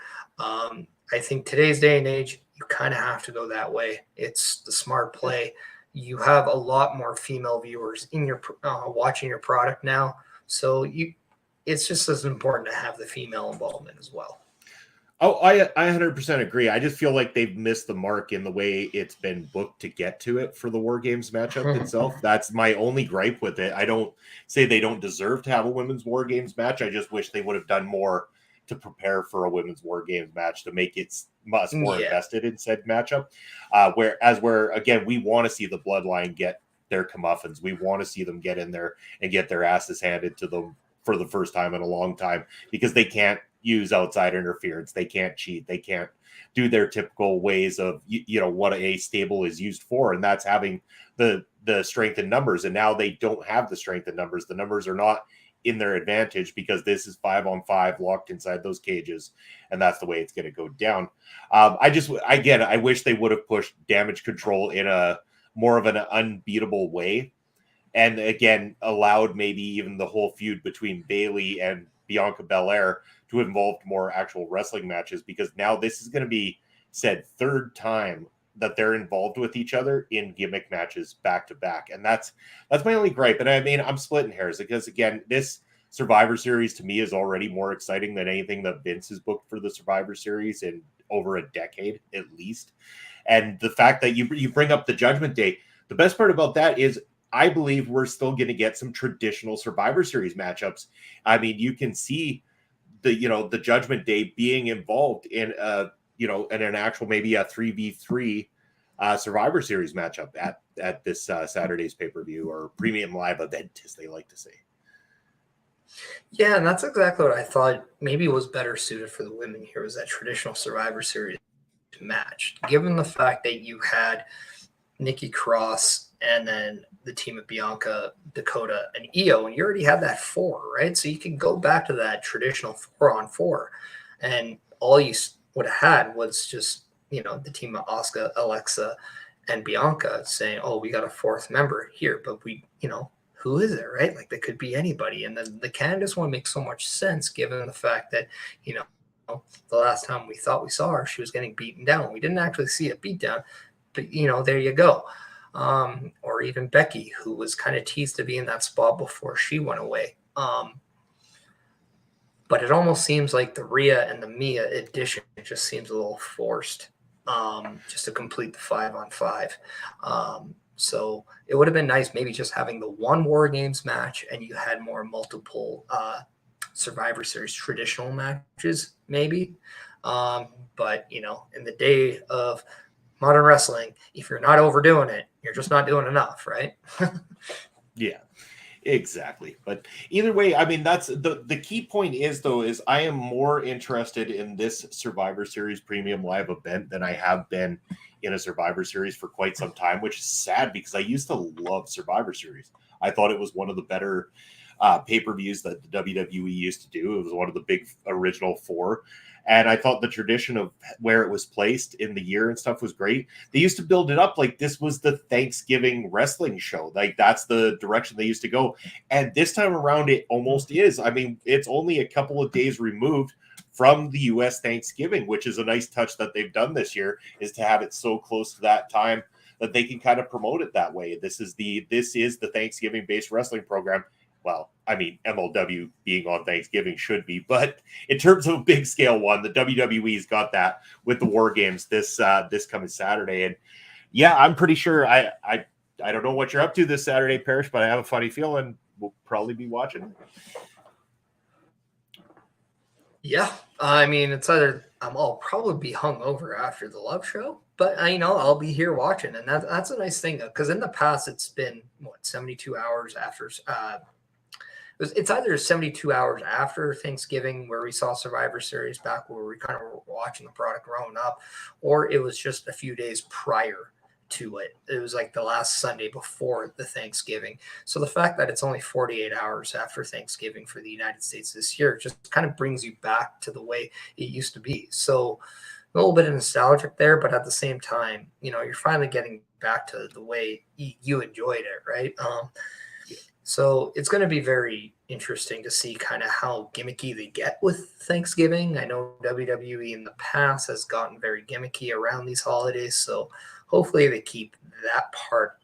I think today's day and age, you kind of have to go that way. It's the smart play. You have a lot more female viewers in your watching your product now, so it's just as important to have the female involvement as well. Oh, I 100% agree. I just feel like they've missed the mark in the way it's been booked to get to it for the War Games matchup itself. That's my only gripe with it. I don't say they don't deserve to have a women's War Games match. I just wish they would have done more to prepare for a women's War Games match to make it much more invested in said matchup. Where again, we want to see the Bloodline get their comeuppance. We want to see them get in there and get their asses handed to them for the first time in a long time, because they can't use outside interference. They can't cheat. They can't do their typical ways of, what a stable is used for. And that's having the strength in numbers. And now they don't have the strength in numbers. The numbers are not in their advantage because this is 5-on-5 locked inside those cages. And that's the way it's going to go down. I wish they would have pushed damage control in a more of an unbeatable way. And again, allowed maybe even the whole feud between Bayley and Bianca Belair to involve more actual wrestling matches, because now this is going to be said third time that they're involved with each other in gimmick matches back to back. And that's my only gripe. And I mean, I'm splitting hairs because again, this Survivor Series to me is already more exciting than anything that Vince has booked for the Survivor Series in over a decade at least. And the fact that you bring up the Judgment Day, the best part about that is I believe we're still going to get some traditional Survivor Series matchups. I mean, you can see the Judgment Day being involved in in an actual maybe a 3v3 Survivor Series matchup at this Saturday's pay-per-view or premium live event, as they like to say. Yeah, and that's exactly what I thought maybe was better suited for the women here, was that traditional Survivor Series match. Given the fact that you had Nikki Cross and then the team of Bianca, Dakota, and Io, and you already had that 4, right? So you can go back to that traditional 4-on-4, and all you would have had was just, the team of Asuka, Alexa, and Bianca saying, oh, we got a 4th member here, but we, who is it, right? Like, they could be anybody. And then the Candice one makes so much sense given the fact that, the last time we thought we saw her, she was getting beaten down. We didn't actually see a beat down, but, there you go. Or even Becky, who was kind of teased to be in that spot before she went away. But it almost seems like the Rhea and the Mia addition just seems a little forced, just to complete the 5-on-5. So it would have been nice maybe just having the one War Games match and you had more multiple Survivor Series traditional matches, maybe. But, you know, in the day of modern wrestling, if you're not overdoing it, you're just not doing enough, right? Yeah, exactly. But either way, I mean, that's the key point is, though, is I am more interested in this Survivor Series premium live event than I have been in a Survivor Series for quite some time, which is sad because I used to love Survivor Series. I thought it was one of the better pay-per-views that the WWE used to do. It was one of the big original four. And I thought the tradition of where it was placed in the year and stuff was great. They used to build it up like this was the Thanksgiving wrestling show. Like that's the direction they used to go. And this time around, it almost is. I mean, it's only a couple of days removed from the U.S. Thanksgiving, which is a nice touch that they've done this year, is to have it so close to that time that they can kind of promote it that way. This is the Thanksgiving-based wrestling program. Well, I mean, MLW being on Thanksgiving should be, but in terms of a big scale one, the WWE's got that with the War Games this coming Saturday. And yeah, I'm pretty sure I don't know what you're up to this Saturday, Parrish, but I have a funny feeling we'll probably be watching. Yeah, I mean, it's either I'll probably be hungover after the Love Show, but I'll be here watching, and that's a nice thing because in the past it's been 72 hours after. It's either 72 hours after Thanksgiving where we saw Survivor Series back where we kind of were watching the product growing up, or it was just a few days prior to it. It was like the last Sunday before the Thanksgiving. So the fact that it's only 48 hours after Thanksgiving for the United States this year just kind of brings you back to the way it used to be. So a little bit of nostalgic there, but at the same time, you're finally getting back to the way you enjoyed it, right? So it's going to be very interesting to see kind of how gimmicky they get with Thanksgiving. I know WWE in the past has gotten very gimmicky around these holidays. So hopefully they keep that part,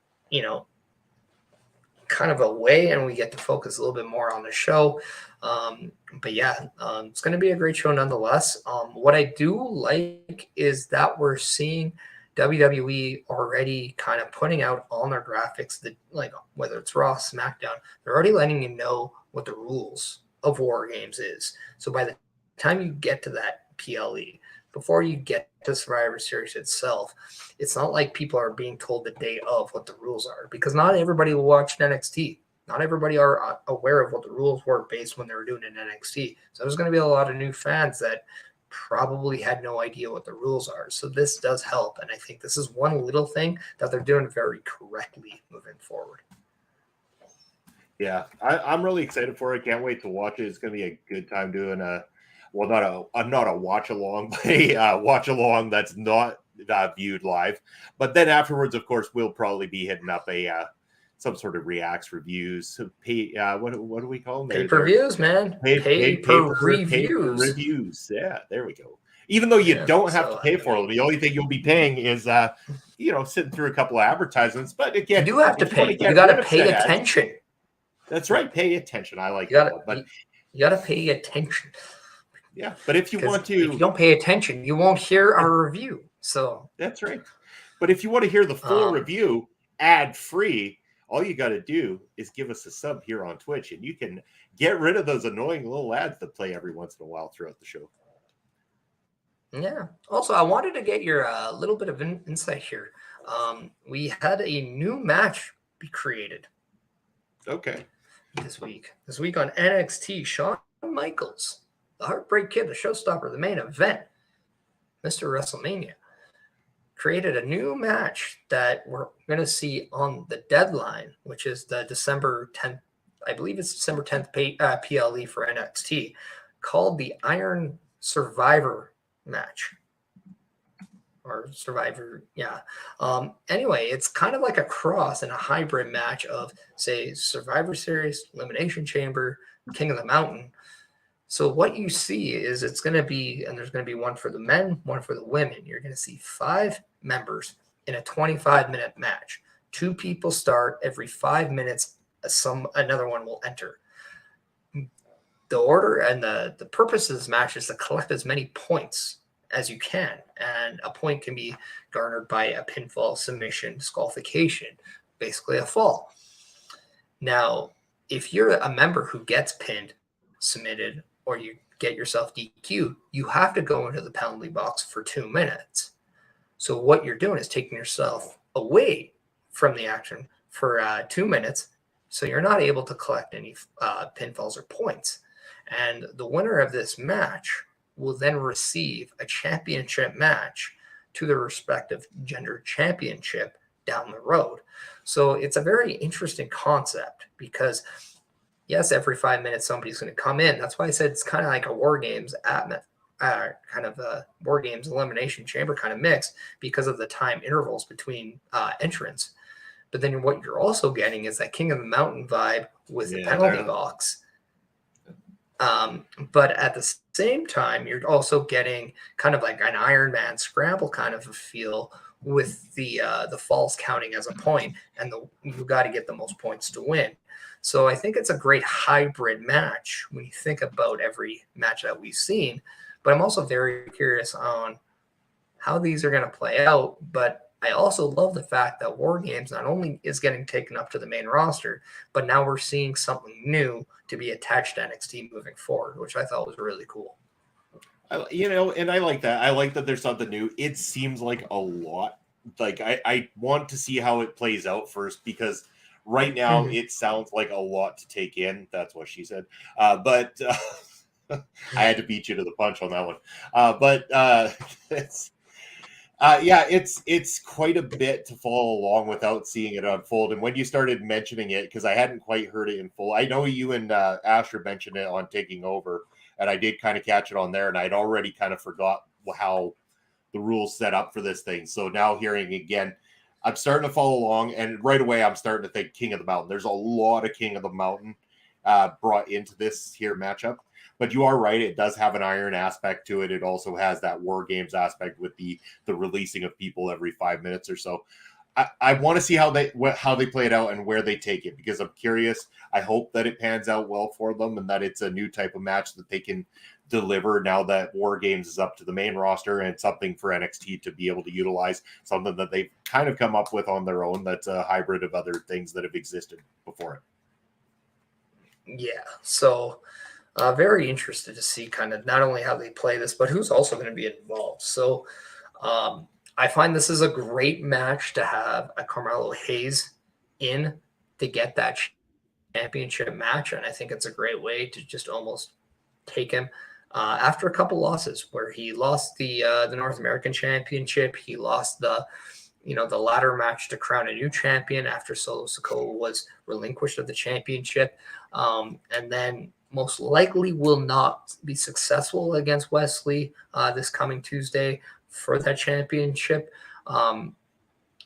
kind of away and we get to focus a little bit more on the show. But yeah, it's going to be a great show nonetheless. What I do like is that we're seeing WWE already kind of putting out on their graphics that, like, whether it's Raw, SmackDown, they're already letting you know what the rules of War Games is. So by the time you get to that PLE, before you get to Survivor Series itself, it's not like people are being told the day of what the rules are, because not everybody watched NXT. Not everybody are aware of what the rules were based when they were doing it in NXT. So there's going to be a lot of new fans that probably had no idea what the rules are. So this does help. And I think this is one little thing that they're doing very correctly moving forward. Yeah, I'm really excited for it. Can't wait to watch it. It's going to be a good time doing not a watch along, but a watch along that's not viewed live. But then afterwards, of course, we'll probably be hitting up some sort of reacts, reviews, what do we call them? Pay-per-views, man. Pay-per-reviews. Yeah, there we go. Even though you don't have to pay for them, the only thing you'll be paying is sitting through a couple of advertisements. But again, you do have to pay. You got to pay attention. That's right. Pay attention. I like that. But you got to pay attention. Yeah, but if you want to, if you don't pay attention, you won't hear our review. So that's right. But if you want to hear the full review ad-free, all you got to do is give us a sub here on Twitch, and you can get rid of those annoying little ads that play every once in a while throughout the show. Yeah. Also, I wanted to get your little bit of insight here. We had a new match be created. Okay. This week on NXT, Shawn Michaels, the Heartbreak Kid, the showstopper, the main event, Mr. WrestleMania, created a new match that we're going to see on the deadline, which is the December 10th, I believe it's December 10th PLE for NXT, called the Iron Survivor match. Or Survivor, yeah. Anyway, it's kind of like a cross and a hybrid match of, say, Survivor Series, Elimination Chamber, King of the Mountain. So what you see is it's going to be, and there's going to be one for the men, one for the women. You're going to see 5 members in a 25-minute match. 2 people start every 5 minutes. Another one will enter. The order and the purpose of this match is to collect as many points as you can, and a point can be garnered by a pinfall, submission, disqualification, basically a fall. Now, if you're a member who gets pinned, submitted, or you get yourself DQ, you have to go into the penalty box for 2 minutes. So what you're doing is taking yourself away from the action for 2 minutes, so you're not able to collect any pinfalls or points. And the winner of this match will then receive a championship match to the respective gender championship down the road. So it's a very interesting concept because, yes, every 5 minutes somebody's going to come in. That's why I said it's kind of like a War Games kind of a War Games elimination chamber kind of mix because of the time intervals between entrants. But then what you're also getting is that King of the Mountain vibe with the penalty box. But at the same time, you're also getting kind of like an Iron Man scramble kind of a feel with the falls counting as a point, and you got to get the most points to win. So I think it's a great hybrid match when you think about every match that we've seen. But I'm also very curious on how these are going to play out. But I also love the fact that War Games not only is getting taken up to the main roster, but now we're seeing something new to be attached to NXT moving forward, which I thought was really cool. And I like that. I like that there's something new. It seems like a lot. Like I want to see how it plays out first, because right now it sounds like a lot to take in. That's what she said. But I had to beat you to the punch on that one. It's quite a bit to follow along without seeing it unfold. And when you started mentioning it, because I hadn't quite heard it in full, I know you and Asher mentioned it on Taking Over, and I did kind of catch it on there, and I'd already kind of forgot how the rules set up for this thing. So now hearing again, I'm starting to follow along, and right away I'm starting to think King of the Mountain. There's a lot of King of the Mountain brought into this here matchup. But you are right; it does have an iron aspect to it. It also has that War Games aspect with the releasing of people every 5 minutes or so. I want to see how they play it out and where they take it, because I'm curious. I hope that it pans out well for them and that it's a new type of match that they can deliver now that War Games is up to the main roster, and something for NXT to be able to utilize, something that they've kind of come up with on their own that's a hybrid of other things that have existed before it. Yeah, so very interested to see kind of not only how they play this, but who's also going to be involved. So I find this is a great match to have a Carmelo Hayes in to get that championship match, and I think it's a great way to just almost take him after a couple losses where he lost the North American Championship. He lost the ladder match to crown a new champion after Solo Sikoa was relinquished of the championship, and then most likely will not be successful against Wesley this coming Tuesday for that championship.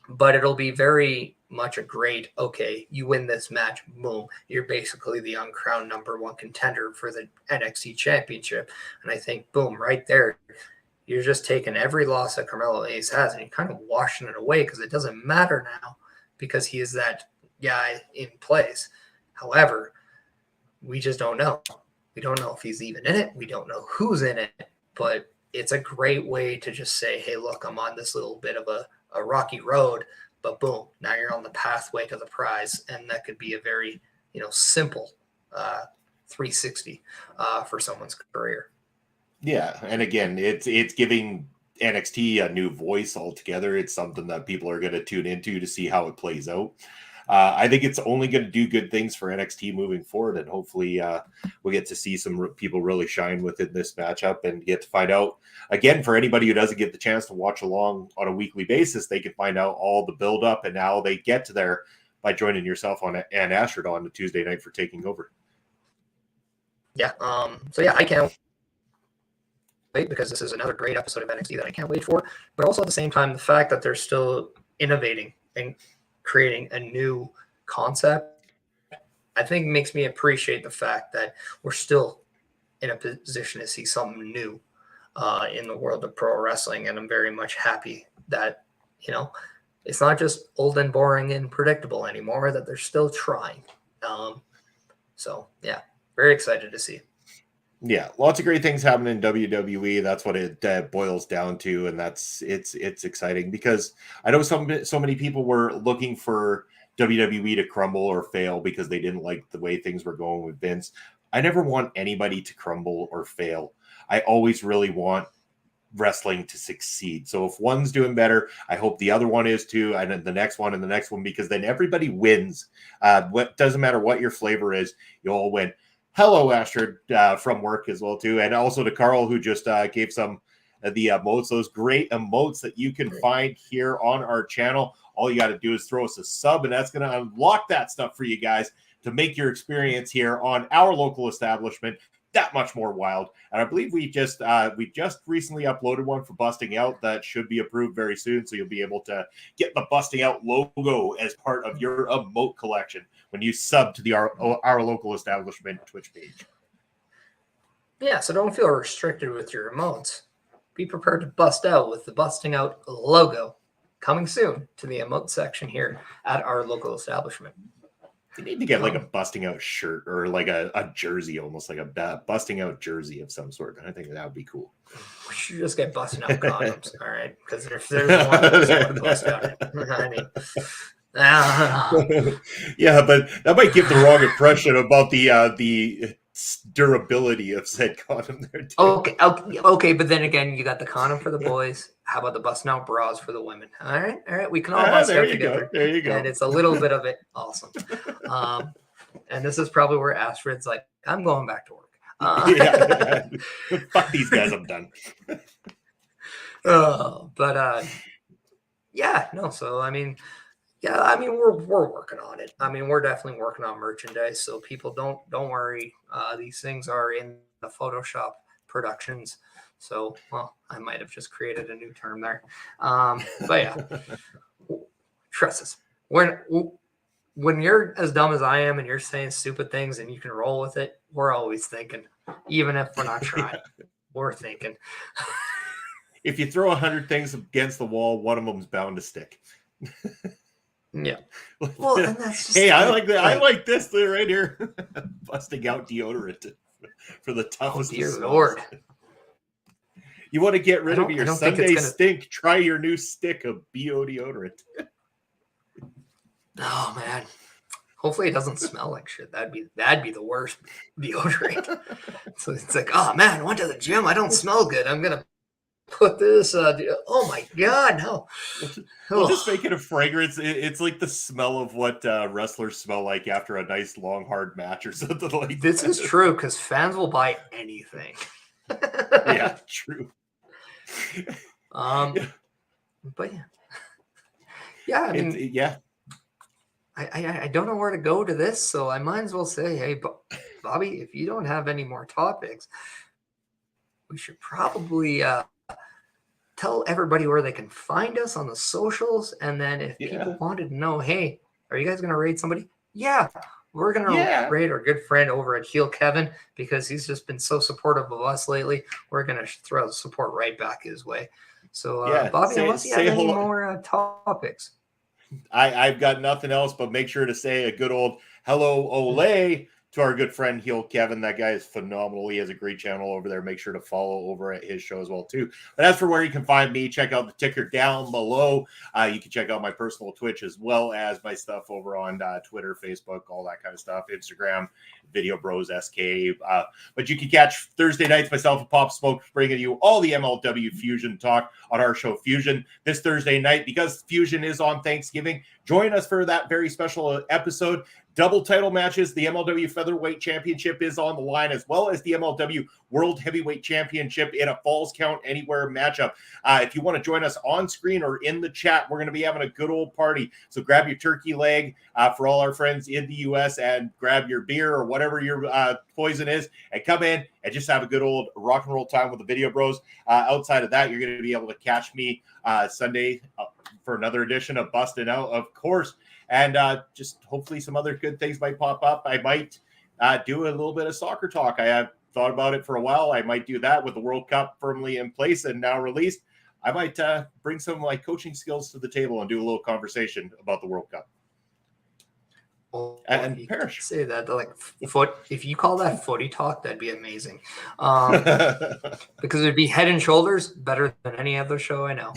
But it'll be very much a great, okay, you win this match, boom, you're basically the uncrowned number one contender for the NXT championship. And I think, boom, right there, you're just taking every loss that Carmelo Hayes has and you're kind of washing it away because it doesn't matter now because he is that guy in place. However, we just don't know. We don't know if he's even in it. We don't know who's in it, but it's a great way to just say, hey, look, I'm on this little bit of a rocky road, but boom, now you're on the pathway to the prize. And that could be a very, simple 360 for someone's career. Yeah. And again, it's giving NXT a new voice altogether. It's something that people are going to tune into to see how it plays out. I think it's only going to do good things for NXT moving forward, and hopefully we'll get to see some people really shine within this matchup and get to find out. Again, for anybody who doesn't get the chance to watch along on a weekly basis, they can find out all the build-up and how they get to there by joining yourself on and Ashford on the Tuesday night for Taking Over. Yeah. So, yeah, I can't wait because this is another great episode of NXT that I can't wait for. But also at the same time, the fact that they're still innovating and creating a new concept, I think makes me appreciate the fact that we're still in a position to see something new in the world of pro wrestling. And I'm very much happy that, it's not just old and boring and predictable anymore, that they're still trying. So, yeah, very excited to see. Yeah, lots of great things happen in WWE. That's what it boils down to, and it's exciting because I know so many people were looking for WWE to crumble or fail because they didn't like the way things were going with Vince. I never want anybody to crumble or fail. I always really want wrestling to succeed. So if one's doing better, I hope the other one is too, and then the next one and the next one, because then everybody wins. What doesn't matter what your flavor is, you all win. Hello, Astrid, from work as well too, and also to Carl, who just gave some of the emotes, those great emotes that you can find here on our channel. All you got to do is throw us a sub, and that's going to unlock that stuff for you guys to make your experience here on our local establishment that much more wild. And I believe we just recently uploaded one for Busting Out that should be approved very soon, so you'll be able to get the Busting Out logo as part of your emote collection when you sub to the our local establishment Twitch page. Yeah, so don't feel restricted with your emotes. Be prepared to bust out with the Busting Out logo coming soon to the emote section here at our local establishment. You need to get like a Busting Out shirt or like a jersey, almost like a Busting Out jersey of some sort. I think that would be cool. We should just get Busting Out condoms, all right? Because if there's one that's going to bust out, I mean, I don't know. Yeah, but that might give the wrong impression about the durability of said condom there too. Okay, but then again, you got the condom for the boys. How about the Busting Out bras for the women? All right, we can all bust out together. There you go. And it's a little bit of it. Awesome. And this is probably where Astrid's like, I'm going back to work. Yeah. Fuck these guys, I'm done. Yeah, no. So I mean, we're working on it. I mean, we're definitely working on merchandise. So people don't worry. These things are in the Photoshop productions. So, well, I might have just created a new term there. But yeah, trust us. When you're as dumb as I am and you're saying stupid things and you can roll with it, we're always thinking, even if we're not trying, we're thinking. If you throw 100 things against the wall, one of them's bound to stick. Yeah. Well, and that's just hey, I like that. I like this thing right here. Busting Out deodorant for the toughest. Oh, dear Lord. You want to get rid of your Sunday stink? Try your new stick of BO deodorant. Oh man. Hopefully it doesn't smell like shit. That'd be the worst deodorant. So it's like, oh man, I went to the gym. I don't smell good. I'm gonna put this. Oh my god, no. We'll just make it a fragrance. It's like the smell of what wrestlers smell like after a nice long hard match or something like this that. Is true because fans will buy anything. Yeah, true. But yeah, I mean, yeah. I don't know where to go to this, so I might as well say, hey, Bobby, if you don't have any more topics, we should probably tell everybody where they can find us on the socials. And then if people wanted to know, hey, are you guys going to raid somebody? Yeah, we're going to raid our good friend over at Heel Kevin because he's just been so supportive of us lately. We're going to throw the support right back his way. So, Bobby, unless you have any more topics. I've got nothing else, but make sure to say a good old hello, Ole, to our good friend Heel Kevin. That guy is phenomenal. He has a great channel over there. Make sure to follow over at his show as well too. But as for where you can find me, check out the ticker down below. You can check out my personal Twitch as well as my stuff over on Twitter, Facebook, all that kind of stuff, Instagram, Video Bros SK. But you can catch Thursday nights myself and Pop Smoke bringing you all the MLW Fusion talk on our show Fusion this Thursday night. Because Fusion is on Thanksgiving, join us for that very special episode. Double title matches. The MLW Featherweight Championship is on the line, as well as the MLW World Heavyweight Championship in a Falls Count Anywhere matchup. If you want to join us on screen or in the chat, we're going to be having a good old party. So grab your turkey leg for all our friends in the U.S. and grab your beer or whatever your poison is and come in and just have a good old rock and roll time with the Video Bros. Outside of that, you're going to be able to catch me Sunday for another edition of Bustin' Out, of course. And just hopefully some other good things might pop up. I might do a little bit of soccer talk. I have thought about it for a while. I might do that with the World Cup firmly in place and now released. I might bring some of my coaching skills to the table and do a little conversation about the World Cup. And Parrish. Say that like if you call that footy talk, that'd be amazing. Because it'd be head and shoulders better than any other show I know.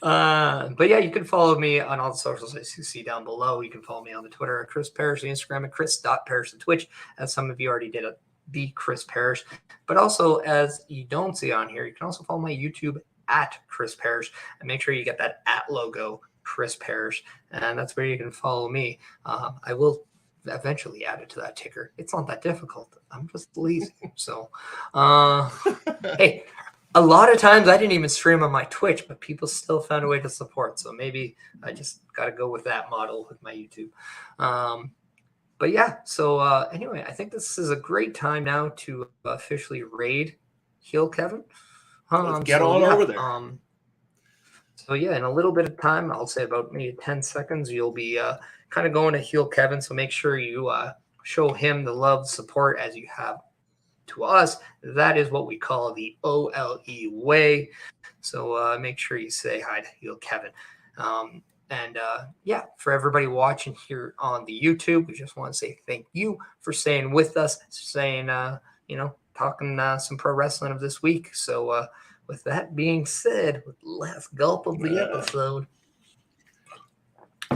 But yeah, you can follow me on all the socials as you see down below. You can follow me on the Twitter at Chris Parrish, the Instagram at Chris.Parrish, the Twitch, as some of you already did, the Chris Parrish. But also, as you don't see on here, you can also follow my YouTube at Chris Parrish, and make sure you get that at logo, Chris Parrish, and that's where you can follow me. I will eventually add it to that ticker. It's not that difficult. I'm just lazy. So, hey, a lot of times I didn't even stream on my Twitch, but people still found a way to support. So maybe I just got to go with that model with my YouTube. But yeah, so anyway, I think this is a great time now to officially raid Heel Kevin. Let's get over there. So yeah, in a little bit of time, I'll say about maybe 10 seconds, you'll be kind of going to Heel Kevin. So make sure you show him the love, support as you have to us. That is what we call the OLE way. So make sure you say hi to Heel Kevin. Yeah, for everybody watching here on the YouTube, we just want to say thank you for staying with us, saying, talking some pro wrestling of this week. So with that being said, with the last gulp of the episode,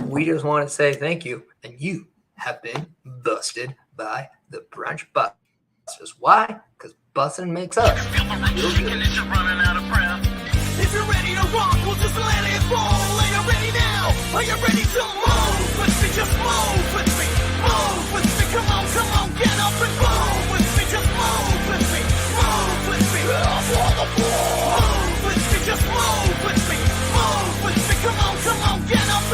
we just want to say thank you. And you have been busted by the BrunchBusters. Why? Because busting makes us Feel the rock shaking as you're running out of breath. If you're ready to rock, we'll just let it fall. Are you ready now? Are you ready to move with me? Just move with me. Move with me. Come on, get up and move with me. Just move with me. Move with me. Up on the floor. Move with me. Just move with me. Move with me. Come on, get up